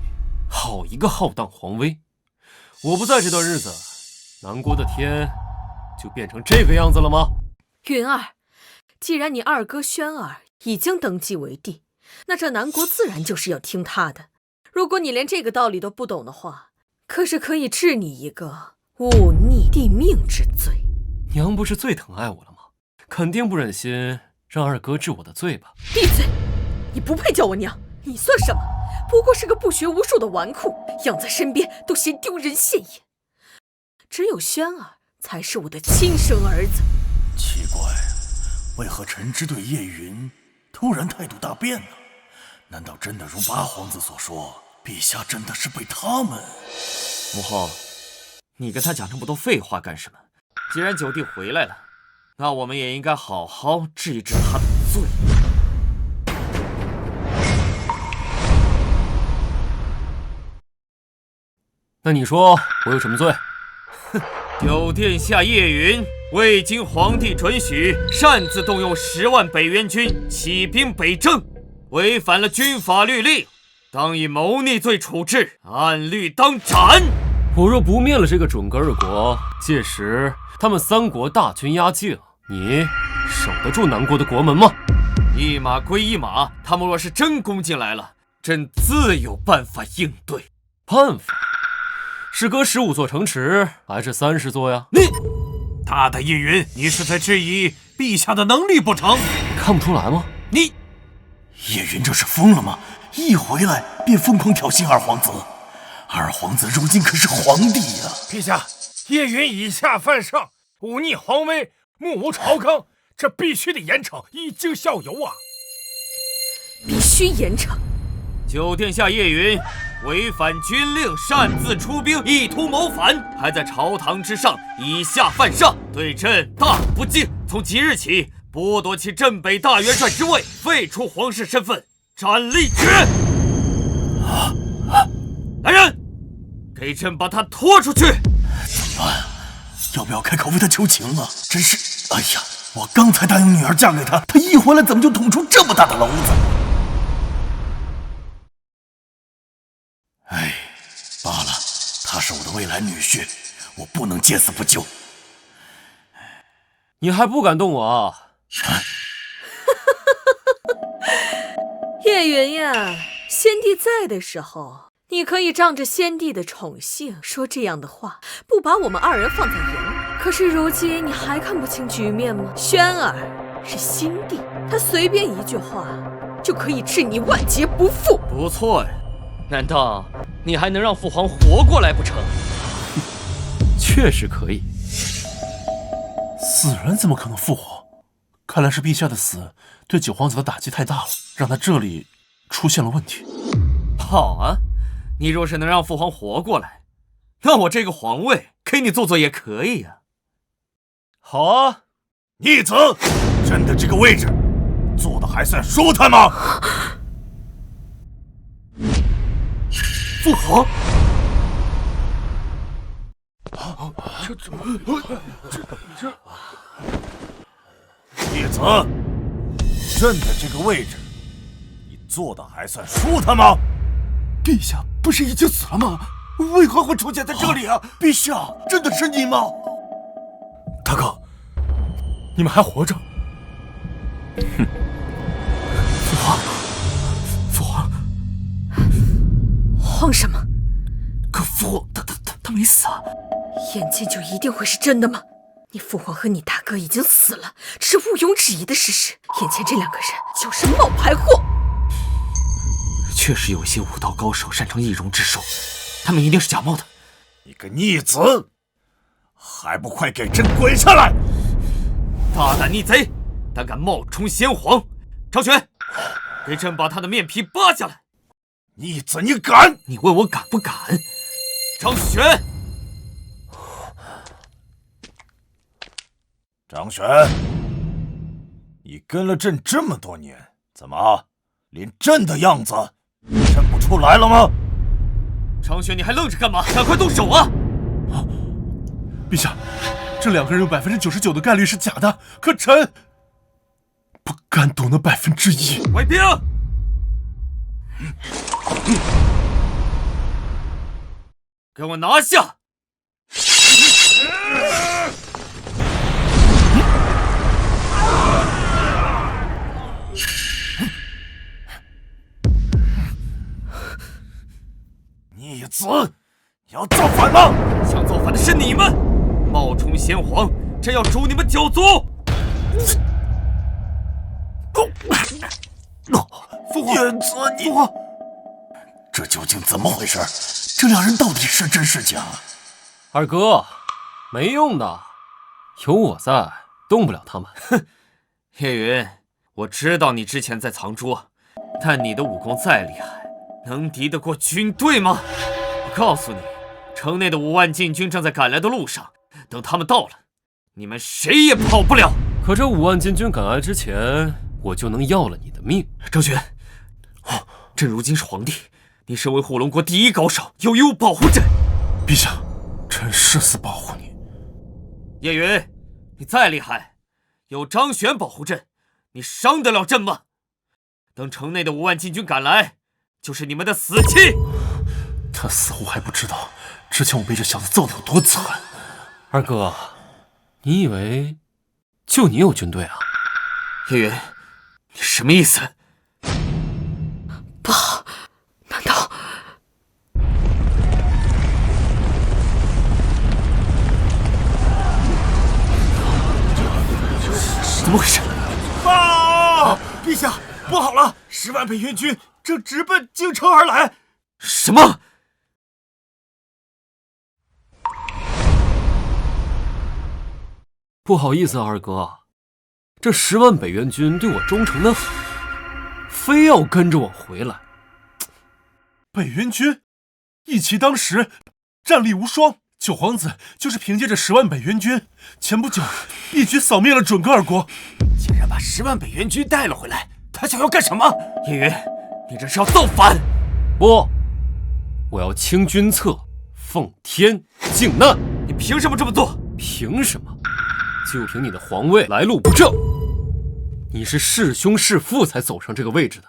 好一个浩荡皇威！我不在这段日子，南国的天就变成这个样子了吗？云儿，既然你二哥轩儿已经登基为帝，那这南国自然就是要听他的。如果你连这个道理都不懂的话，可是可以治你一个忤逆帝命之罪。娘不是最疼爱我了吗？肯定不忍心让二哥治我的罪吧？闭嘴！你不配叫我娘，你算什么？不过是个不学无术的纨绔，养在身边都嫌丢人现眼。只有轩儿才是我的亲生儿子。奇怪，为何臣之对叶云突然态度大变呢？难道真的如八皇子所说，陛下真的是被他们……母后，你跟他讲这么多废话干什么？既然九弟回来了，那我们也应该好好治一治他的罪。那你说我有什么罪？哼，九殿下叶云未经皇帝准许，擅自动用10万北元军起兵北征，违反了军法律令，当以谋逆罪处置，按律当斩。我若不灭了这个准噶尔国，届时他们三国大军压境，你守得住南国的国门吗？一码归一码，他们若是真攻进来了，朕自有办法应对。办法？是割15座城池，还是30座呀？你大胆叶云，你是在质疑陛下的能力不成？看不出来吗？你叶云这是疯了吗？一回来便疯狂挑衅二皇子，二皇子如今可是皇帝呀！陛下，叶云以下犯上，忤逆皇威，目无朝纲，这必须得严惩，以儆效尤啊！必须严惩。九殿下叶云违反军令，擅自出兵，意图谋反，还在朝堂之上以下犯上，对朕大不敬。从即日起，剥夺其镇北大元帅之位，废除皇室身份，斩立决。来人，给朕把他拖出去！怎么办？要不要开口为他求情啊？真是，哎呀，我刚才答应女儿嫁给他，他一回来怎么就捅出这么大的篓子？哎，罢了，他是我的未来女婿，我不能见死不救。你还不敢动我啊？叶云呀，先帝在的时候，你可以仗着先帝的宠幸说这样的话，不把我们二人放在眼里。可是如今你还看不清局面吗？轩儿是新帝，他随便一句话就可以置你万劫不复。不错呀，难道你还能让父皇活过来不成？确实可以。死人怎么可能复活？看来是陛下的死对九皇子的打击太大了，让他这里出现了问题。好啊，你若是能让父皇活过来，那我这个皇位给你做做也可以呀。好啊，逆子，朕的这个位置坐的还算舒坦吗？父皇，逆子，朕的这个位置，你坐的还算舒坦吗？陛下不是已经死了吗？为何会出现在这里啊？陛下，真的是你吗？大哥，你们还活着？哼！父皇，慌什么？可父皇他没死啊！眼见就一定会是真的吗？你父皇和你大哥已经死了，这是毋庸置疑的事实。眼前这两个人就是冒牌货。确实有一些武道高手擅长易容之术，他们一定是假冒的。你个逆子，还不快给朕滚下来！大胆逆贼，胆敢冒充先皇！张玄，给朕把他的面皮扒下来！逆子，你敢？你问我敢不敢？张玄，张玄，你跟了朕这么多年，怎么连朕的样子认不出来了吗？张玄，你还愣着干嘛？赶快动手啊！陛下，这两个人有99%的概率是假的，可臣不敢赌那1%。卫兵，给我拿下！逆子，你要造反吗？想造反的是你们！冒充先皇，朕要诛你们9族！父皇，燕子，父皇，这究竟怎么回事？这两人到底是真是假？二哥，没用的，有我在，动不了他们。哼，叶云，我知道你之前在藏拙，但你的武功再厉害，能敌得过军队吗？我告诉你，城内的5万禁军正在赶来的路上，等他们到了，你们谁也跑不了。可这5万禁军赶来之前，我就能要了你的命。张玄，朕如今是皇帝，你身为虎龙国第一高手，有义务保护朕。陛下，臣誓死保护你。叶云，你再厉害，有张玄保护朕，你伤得了朕吗？等城内的5万禁军赶来，就是你们的死期。他似乎还不知道，之前我被这小子揍得有多惨。二哥，你以为就你有军队啊？叶云，你什么意思？不好，难道……怎么回事？啊！陛下，不好了！10万北元军正直奔京城而来。什么？不好意思，二哥，这10万北元军对我忠诚的很，非要跟着我回来。北元军，一骑当十，战力无双。九皇子就是凭借着10万北元军，前不久一举扫灭了准噶尔国。竟然把10万北元军带了回来，他想要干什么？叶云，你这是要造反？不，我要清君侧，奉天靖难。你凭什么这么做？凭什么？就凭你的皇位来路不正，你是弑兄弑父才走上这个位置的。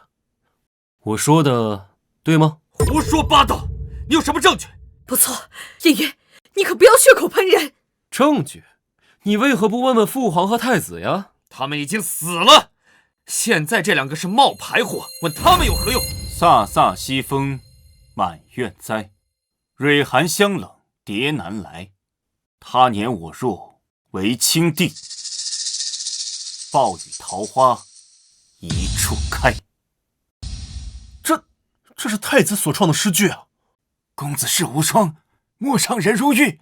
我说的对吗？胡说八道！你有什么证据？不错，叶云，你可不要血口喷人。证据？你为何不问问父皇和太子呀？他们已经死了，现在这2个是冒牌货，问他们有何用？飒飒西风，满院栽，蕊寒香冷蝶难来。他年我若为青帝，暴雨桃花一处开。这是太子所创的诗句啊！公子世无双，陌上人如玉。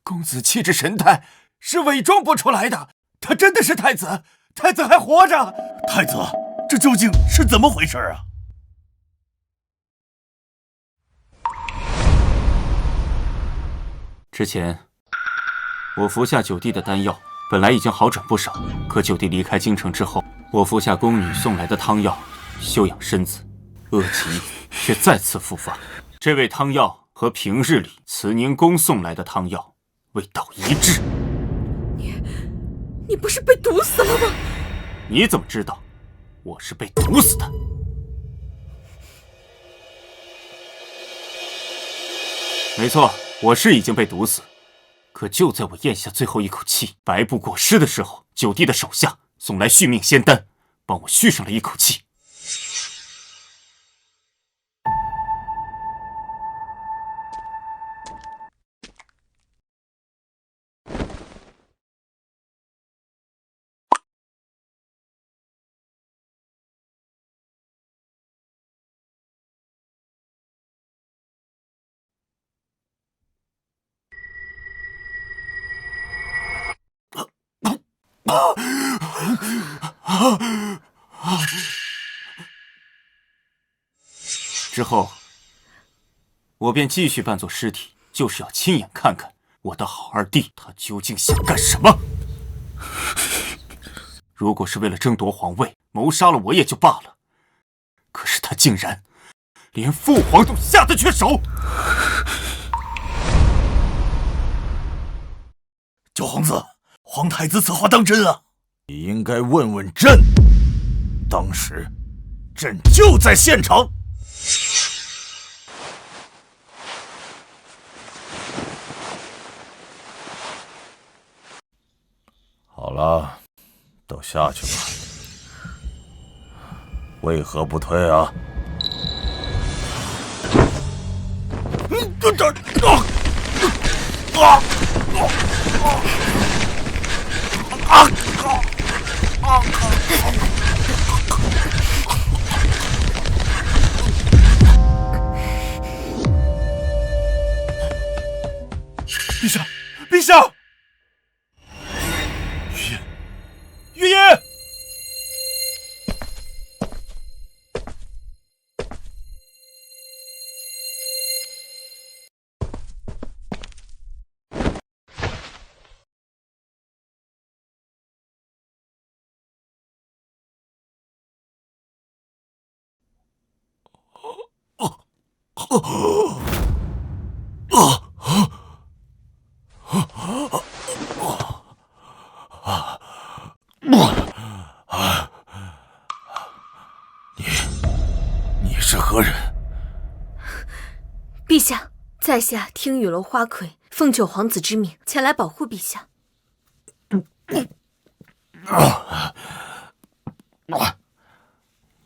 公子气质神态是伪装不出来的，他真的是太子，太子还活着。太子，这究竟是怎么回事啊？之前我服下九弟的丹药，本来已经好转不少，可九弟离开京城之后，我服下宫女送来的汤药休养身子，恶疾却再次复发。这味汤药和平日里慈宁宫送来的汤药味道一致。你不是被毒死了吗？你怎么知道我是被毒死的？没错，我是已经被毒死，可就在我咽下最后一口气，白布过尸的时候，九弟的手下送来续命仙丹，帮我续上了一口气。之后，我便继续扮作尸体，就是要亲眼看看我的好二弟他究竟想干什么。如果是为了争夺皇位，谋杀了我也就罢了，可是他竟然连父皇都下得去手。九皇子，皇太子此话当真啊？你应该问问朕，当时朕就在现场。好了，都下去吧。为何不退啊？陛下，陛下！月夜，你是何人？陛下，在下听雨楼花魁，奉九皇子之命前来保护陛下。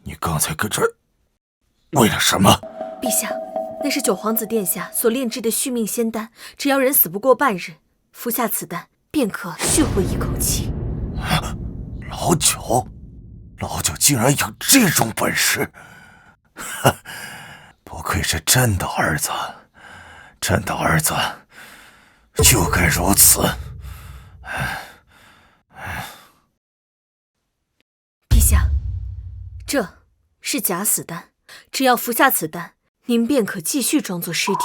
你刚才搁这儿为了什么？陛下，那是九皇子殿下所炼制的续命仙丹，只要人死不过半日，服下此丹便可续回一口气。老九，老九竟然有这种本事！不愧是朕的儿子，朕的儿子就该如此。陛下，这是假死丹，只要服下此丹，您便可继续装作尸体。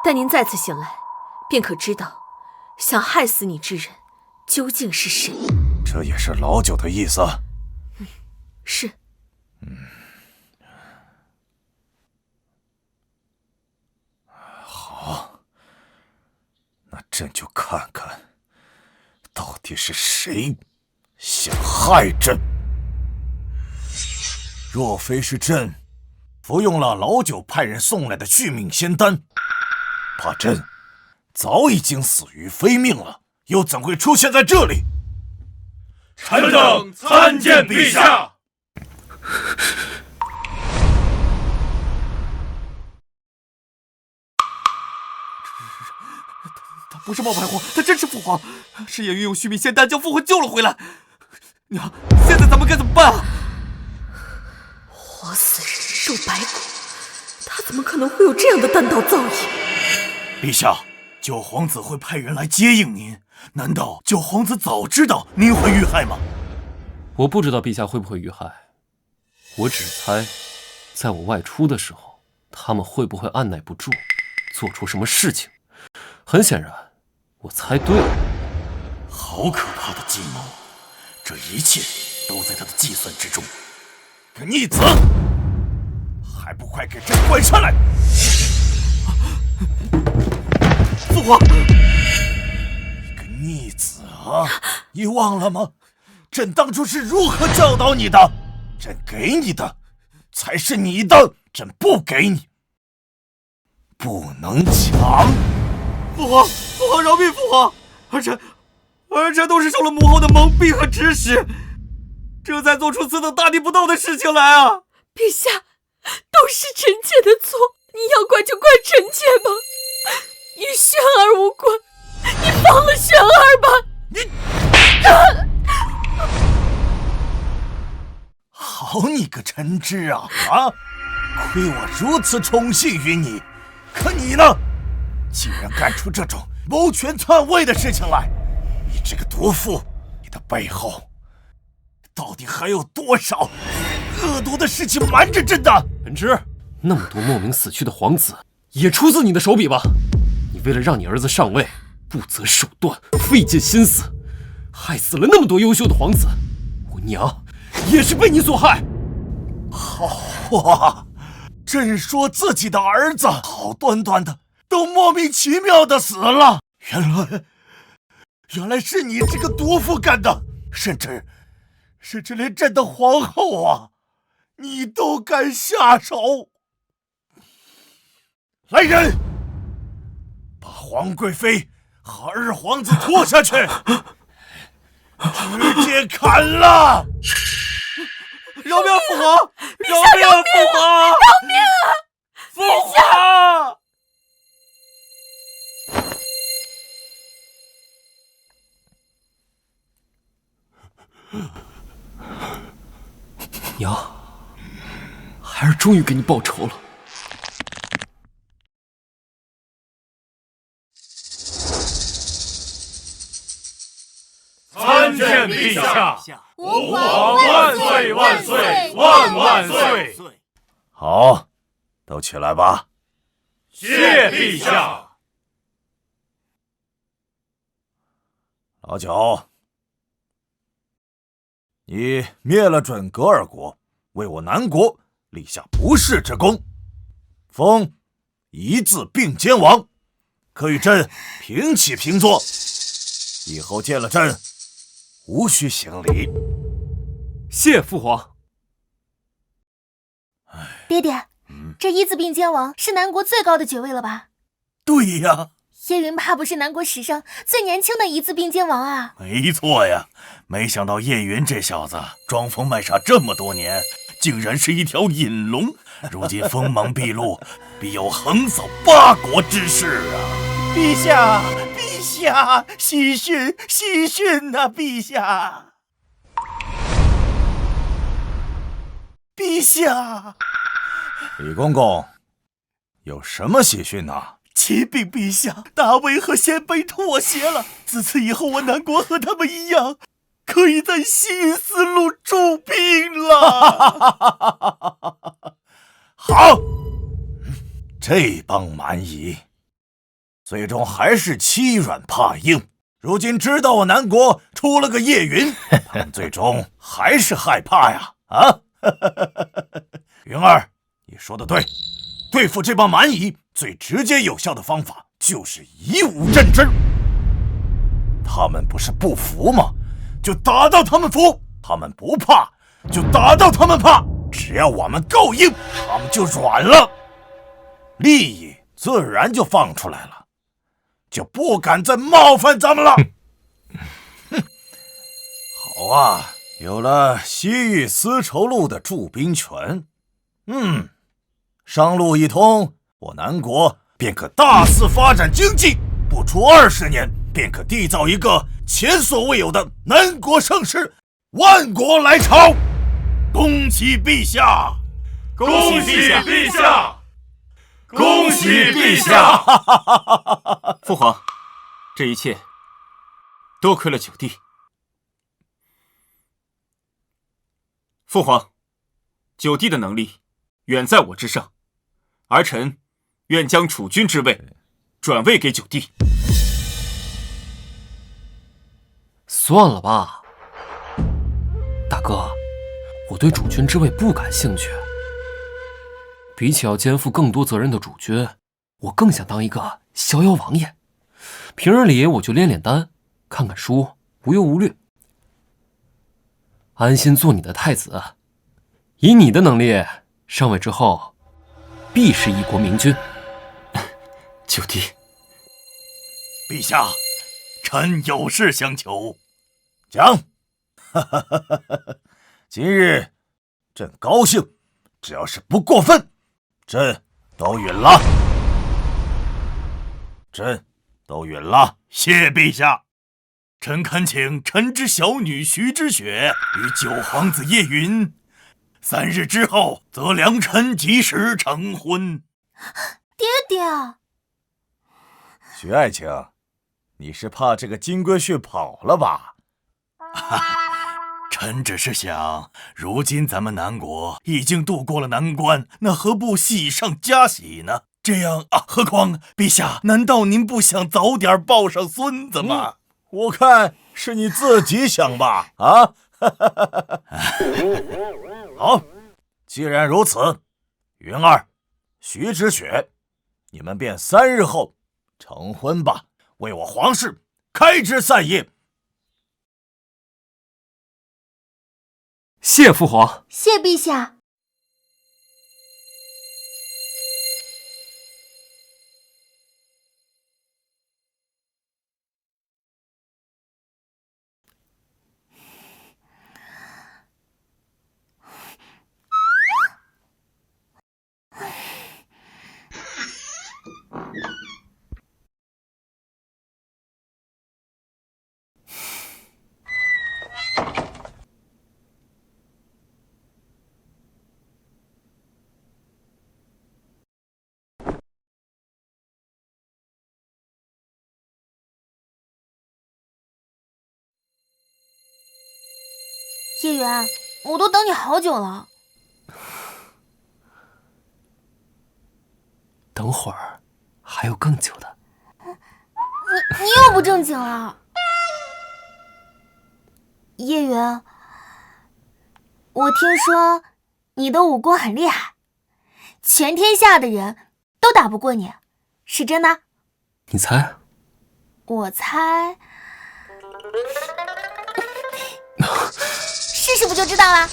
待您再次醒来，便可知道想害死你之人究竟是谁。这也是老九的意思。是。好，那朕就看看，到底是谁想害朕。若非是朕服用了老九派人送来的续命仙丹，怕朕早已经死于非命了，又怎会出现在这里？臣等参见陛下。他不是冒牌货，他真是父皇，是叶云用续命仙丹将父皇救了回来。娘，现在咱们该怎么办啊？活死人受白骨，他怎么可能会有这样的单刀造诣？陛下，九皇子会派人来接应您，难道九皇子早知道您会遇害吗？我不知道陛下会不会遇害，我只猜，在我外出的时候，他们会不会按耐不住，做出什么事情？很显然，我猜对了。好可怕的计谋，这一切都在他的计算之中。个逆子，还不快给朕滚下来！父皇，你个逆子啊！你忘了吗？朕当初是如何教导你的？朕给你的才是你的，朕不给你，不能抢。父皇，父皇饶命！父皇，儿臣都是受了母后的蒙蔽和指使，这才做出此等大逆不道的事情来啊！陛下，都是臣妾的错，你要怪就怪臣妾吧，与轩儿无关，你放了轩儿吧！好你个陈芝啊！亏我如此宠幸于你，可你呢，竟然干出这种谋权篡位的事情来！你这个毒妇，你的背后到底还有多少恶毒的事情瞒着朕的？陈芝，那么多莫名死去的皇子，也出自你的手笔吧？你为了让你儿子上位，不择手段，费尽心思，害死了那么多优秀的皇子，我娘也是被你所害。好啊，朕说自己的儿子好端端的，都莫名其妙的死了。原来是你这个毒妇干的，甚至连朕的皇后啊，你都敢下手！来人，把皇贵妃和二皇子拖下去，直接砍了！饶命，父皇！饶命，父皇！饶命啊！父皇！娘，孩儿终于给你报仇了。参见陛下！吾皇万岁万岁万万岁！好，都起来吧。谢陛下。老九，你灭了准噶尔国，为我南国立下不世之功，封一字并肩王，可与朕平起平坐。以后见了朕，无需行礼。谢父皇。爹爹，这一字并肩王是南国最高的爵位了吧？对呀，叶云怕不是南国史上最年轻的一字并肩王啊！没错呀，没想到叶云这小子装疯卖傻这么多年，竟然是一条隐龙，如今锋芒毕露，必有横扫八国之势啊！陛下，陛下，喜讯，喜讯啊！陛下，陛下，李公公，有什么喜讯呢？启禀陛下，大魏和鲜卑妥协了，自此以后，我南国和他们一样，可以在新丝路驻兵了。好，这帮蛮夷最终还是欺软怕硬，如今知道我南国出了个叶云，他们最终还是害怕呀！啊，云儿，你说的对，对付这帮蛮夷最直接有效的方法就是以武镇之。他们不是不服吗？就打到他们服；他们不怕，就打到他们怕。只要我们够硬，他们就软了。利益自然就放出来了，就不敢再冒犯咱们了。哼，好啊，有了西域丝绸路的驻兵权，商路一通，我南国便可大肆发展经济，不出20年，便可缔造一个前所未有的南国盛世，万国来朝。恭喜陛下！恭喜陛下！恭喜陛下！父皇，这一切多亏了九弟。父皇，九弟的能力远在我之上，儿臣愿将储君之位转位给九弟。算了吧，大哥，我对主君之位不感兴趣。比起要肩负更多责任的主君，我更想当一个逍遥王爷。平日里我就练练丹，看看书，无忧无虑，安心做你的太子。以你的能力，上位之后，必是一国明君。九弟，陛下，臣有事相求。讲。今日朕高兴，只要是不过分，朕都允了。朕都允了。谢陛下。臣恳请臣之小女徐之雪与九皇子叶云，3日之后，则良辰吉时成婚。爹爹，徐爱卿，你是怕这个金龟婿跑了吧？臣只是想，如今咱们南国已经渡过了难关，那何不喜上加喜呢？这样啊，何况陛下，难道您不想早点抱上孙子吗？我看是你自己想吧。啊，好，既然如此，云儿、徐之雪，你们便3日后成婚吧，为我皇室开枝散叶。谢父皇。谢陛下。叶缘，我都等你好久了。等会儿还有更久的。你又不正经了。叶缘，我听说你的武功很厉害，全天下的人都打不过你，是真的？你猜？我猜。试试不就知道了。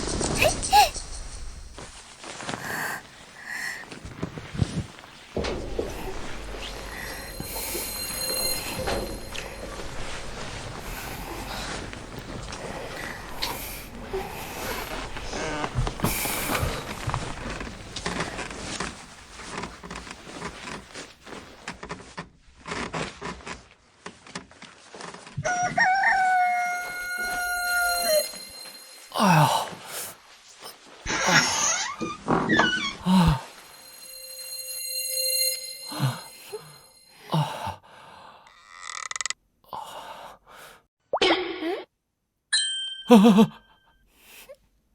哎呀！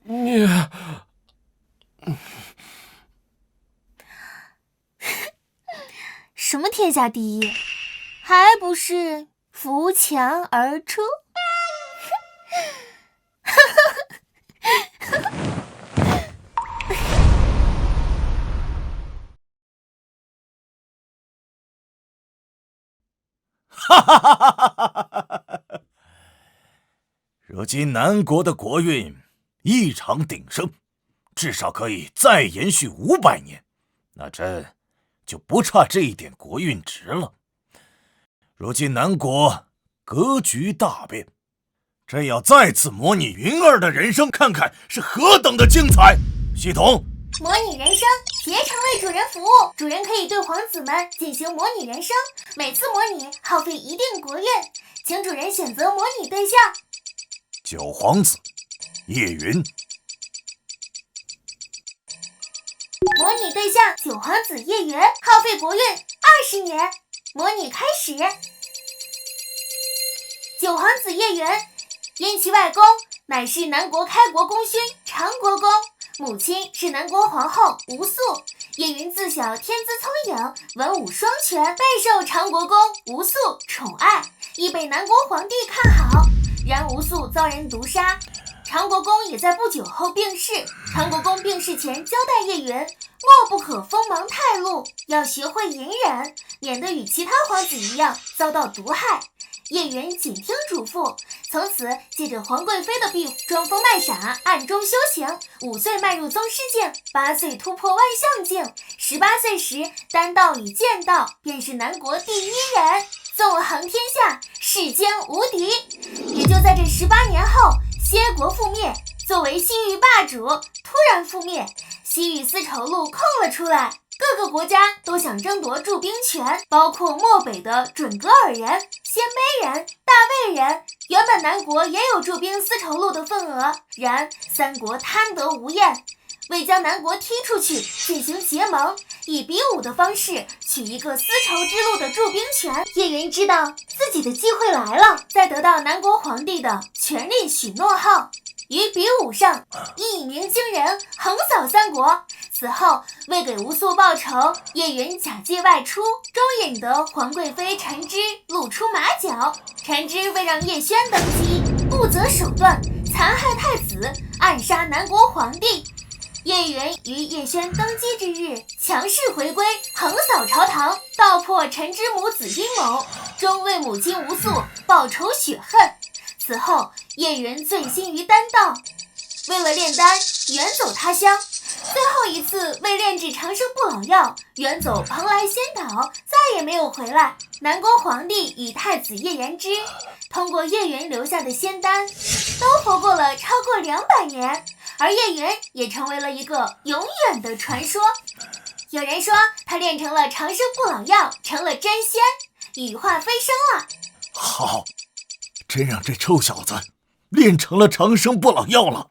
你什么天下第一，还不是扶墙而出？如今南国的国运异常鼎盛，至少可以再延续500年。那朕就不差这一点国运值了。如今南国格局大变，朕要再次模拟云儿的人生，看看是何等的精彩。系统，模拟人生，竭诚为主人服务。主人可以对皇子们进行模拟人生，每次模拟耗费一定国运，请主人选择模拟对象。九皇子叶云，模拟对象九皇子叶云，耗费国运20年。模拟开始。九皇子叶云，因其外公乃是南国开国功勋长国公，母亲是南国皇后吴素。叶云自小天资聪颖，文武双全，备受长国公吴素宠爱，亦被南国皇帝看好。然吴素遭人毒杀，长国公也在不久后病逝。长国公病逝前交代叶云，莫不可锋芒太露，要学会隐忍，免得与其他皇子一样遭到毒害。叶云谨听嘱咐，从此借着皇贵妃的庇护，装疯卖傻，暗中修行。5岁迈入宗师境，8岁突破万象境，18岁时丹道与剑道便是南国第1人，纵横天下，世间无敌。也就在这18年后，歇国覆灭，作为西域霸主突然覆灭，西域丝绸路空了出来。各个国家都想争夺驻兵权，包括漠北的准噶尔人、鲜卑人、大魏人。原本南国也有驻兵丝绸路的份额，然三国贪得无厌，为将南国踢出去，进行结盟，以比武的方式取一个丝绸之路的驻兵权。叶云知道自己的机会来了，在得到南国皇帝的全力许诺后，于比武上一鸣惊人，横扫三国。此后为给吴素报仇，叶云假借外出，终引得皇贵妃陈芝露出马脚。陈芝为让叶宣登基，不择手段残害太子，暗杀南国皇帝。叶云于叶宣登基之日强势回归，横扫朝堂，道破陈芝母子阴谋，终为母亲吴素报仇雪恨。此后叶云醉心于丹道，为了炼丹远走他乡，最后一次为炼制长生不老药远走蓬莱仙岛，再也没有回来。南国皇帝与太子叶延之通过叶云留下的仙丹都活过了超过200年，而叶云也成为了一个永远的传说。有人说他炼成了长生不老药，成了真仙，羽化飞升了。好，真让这臭小子练成了长生不老药了。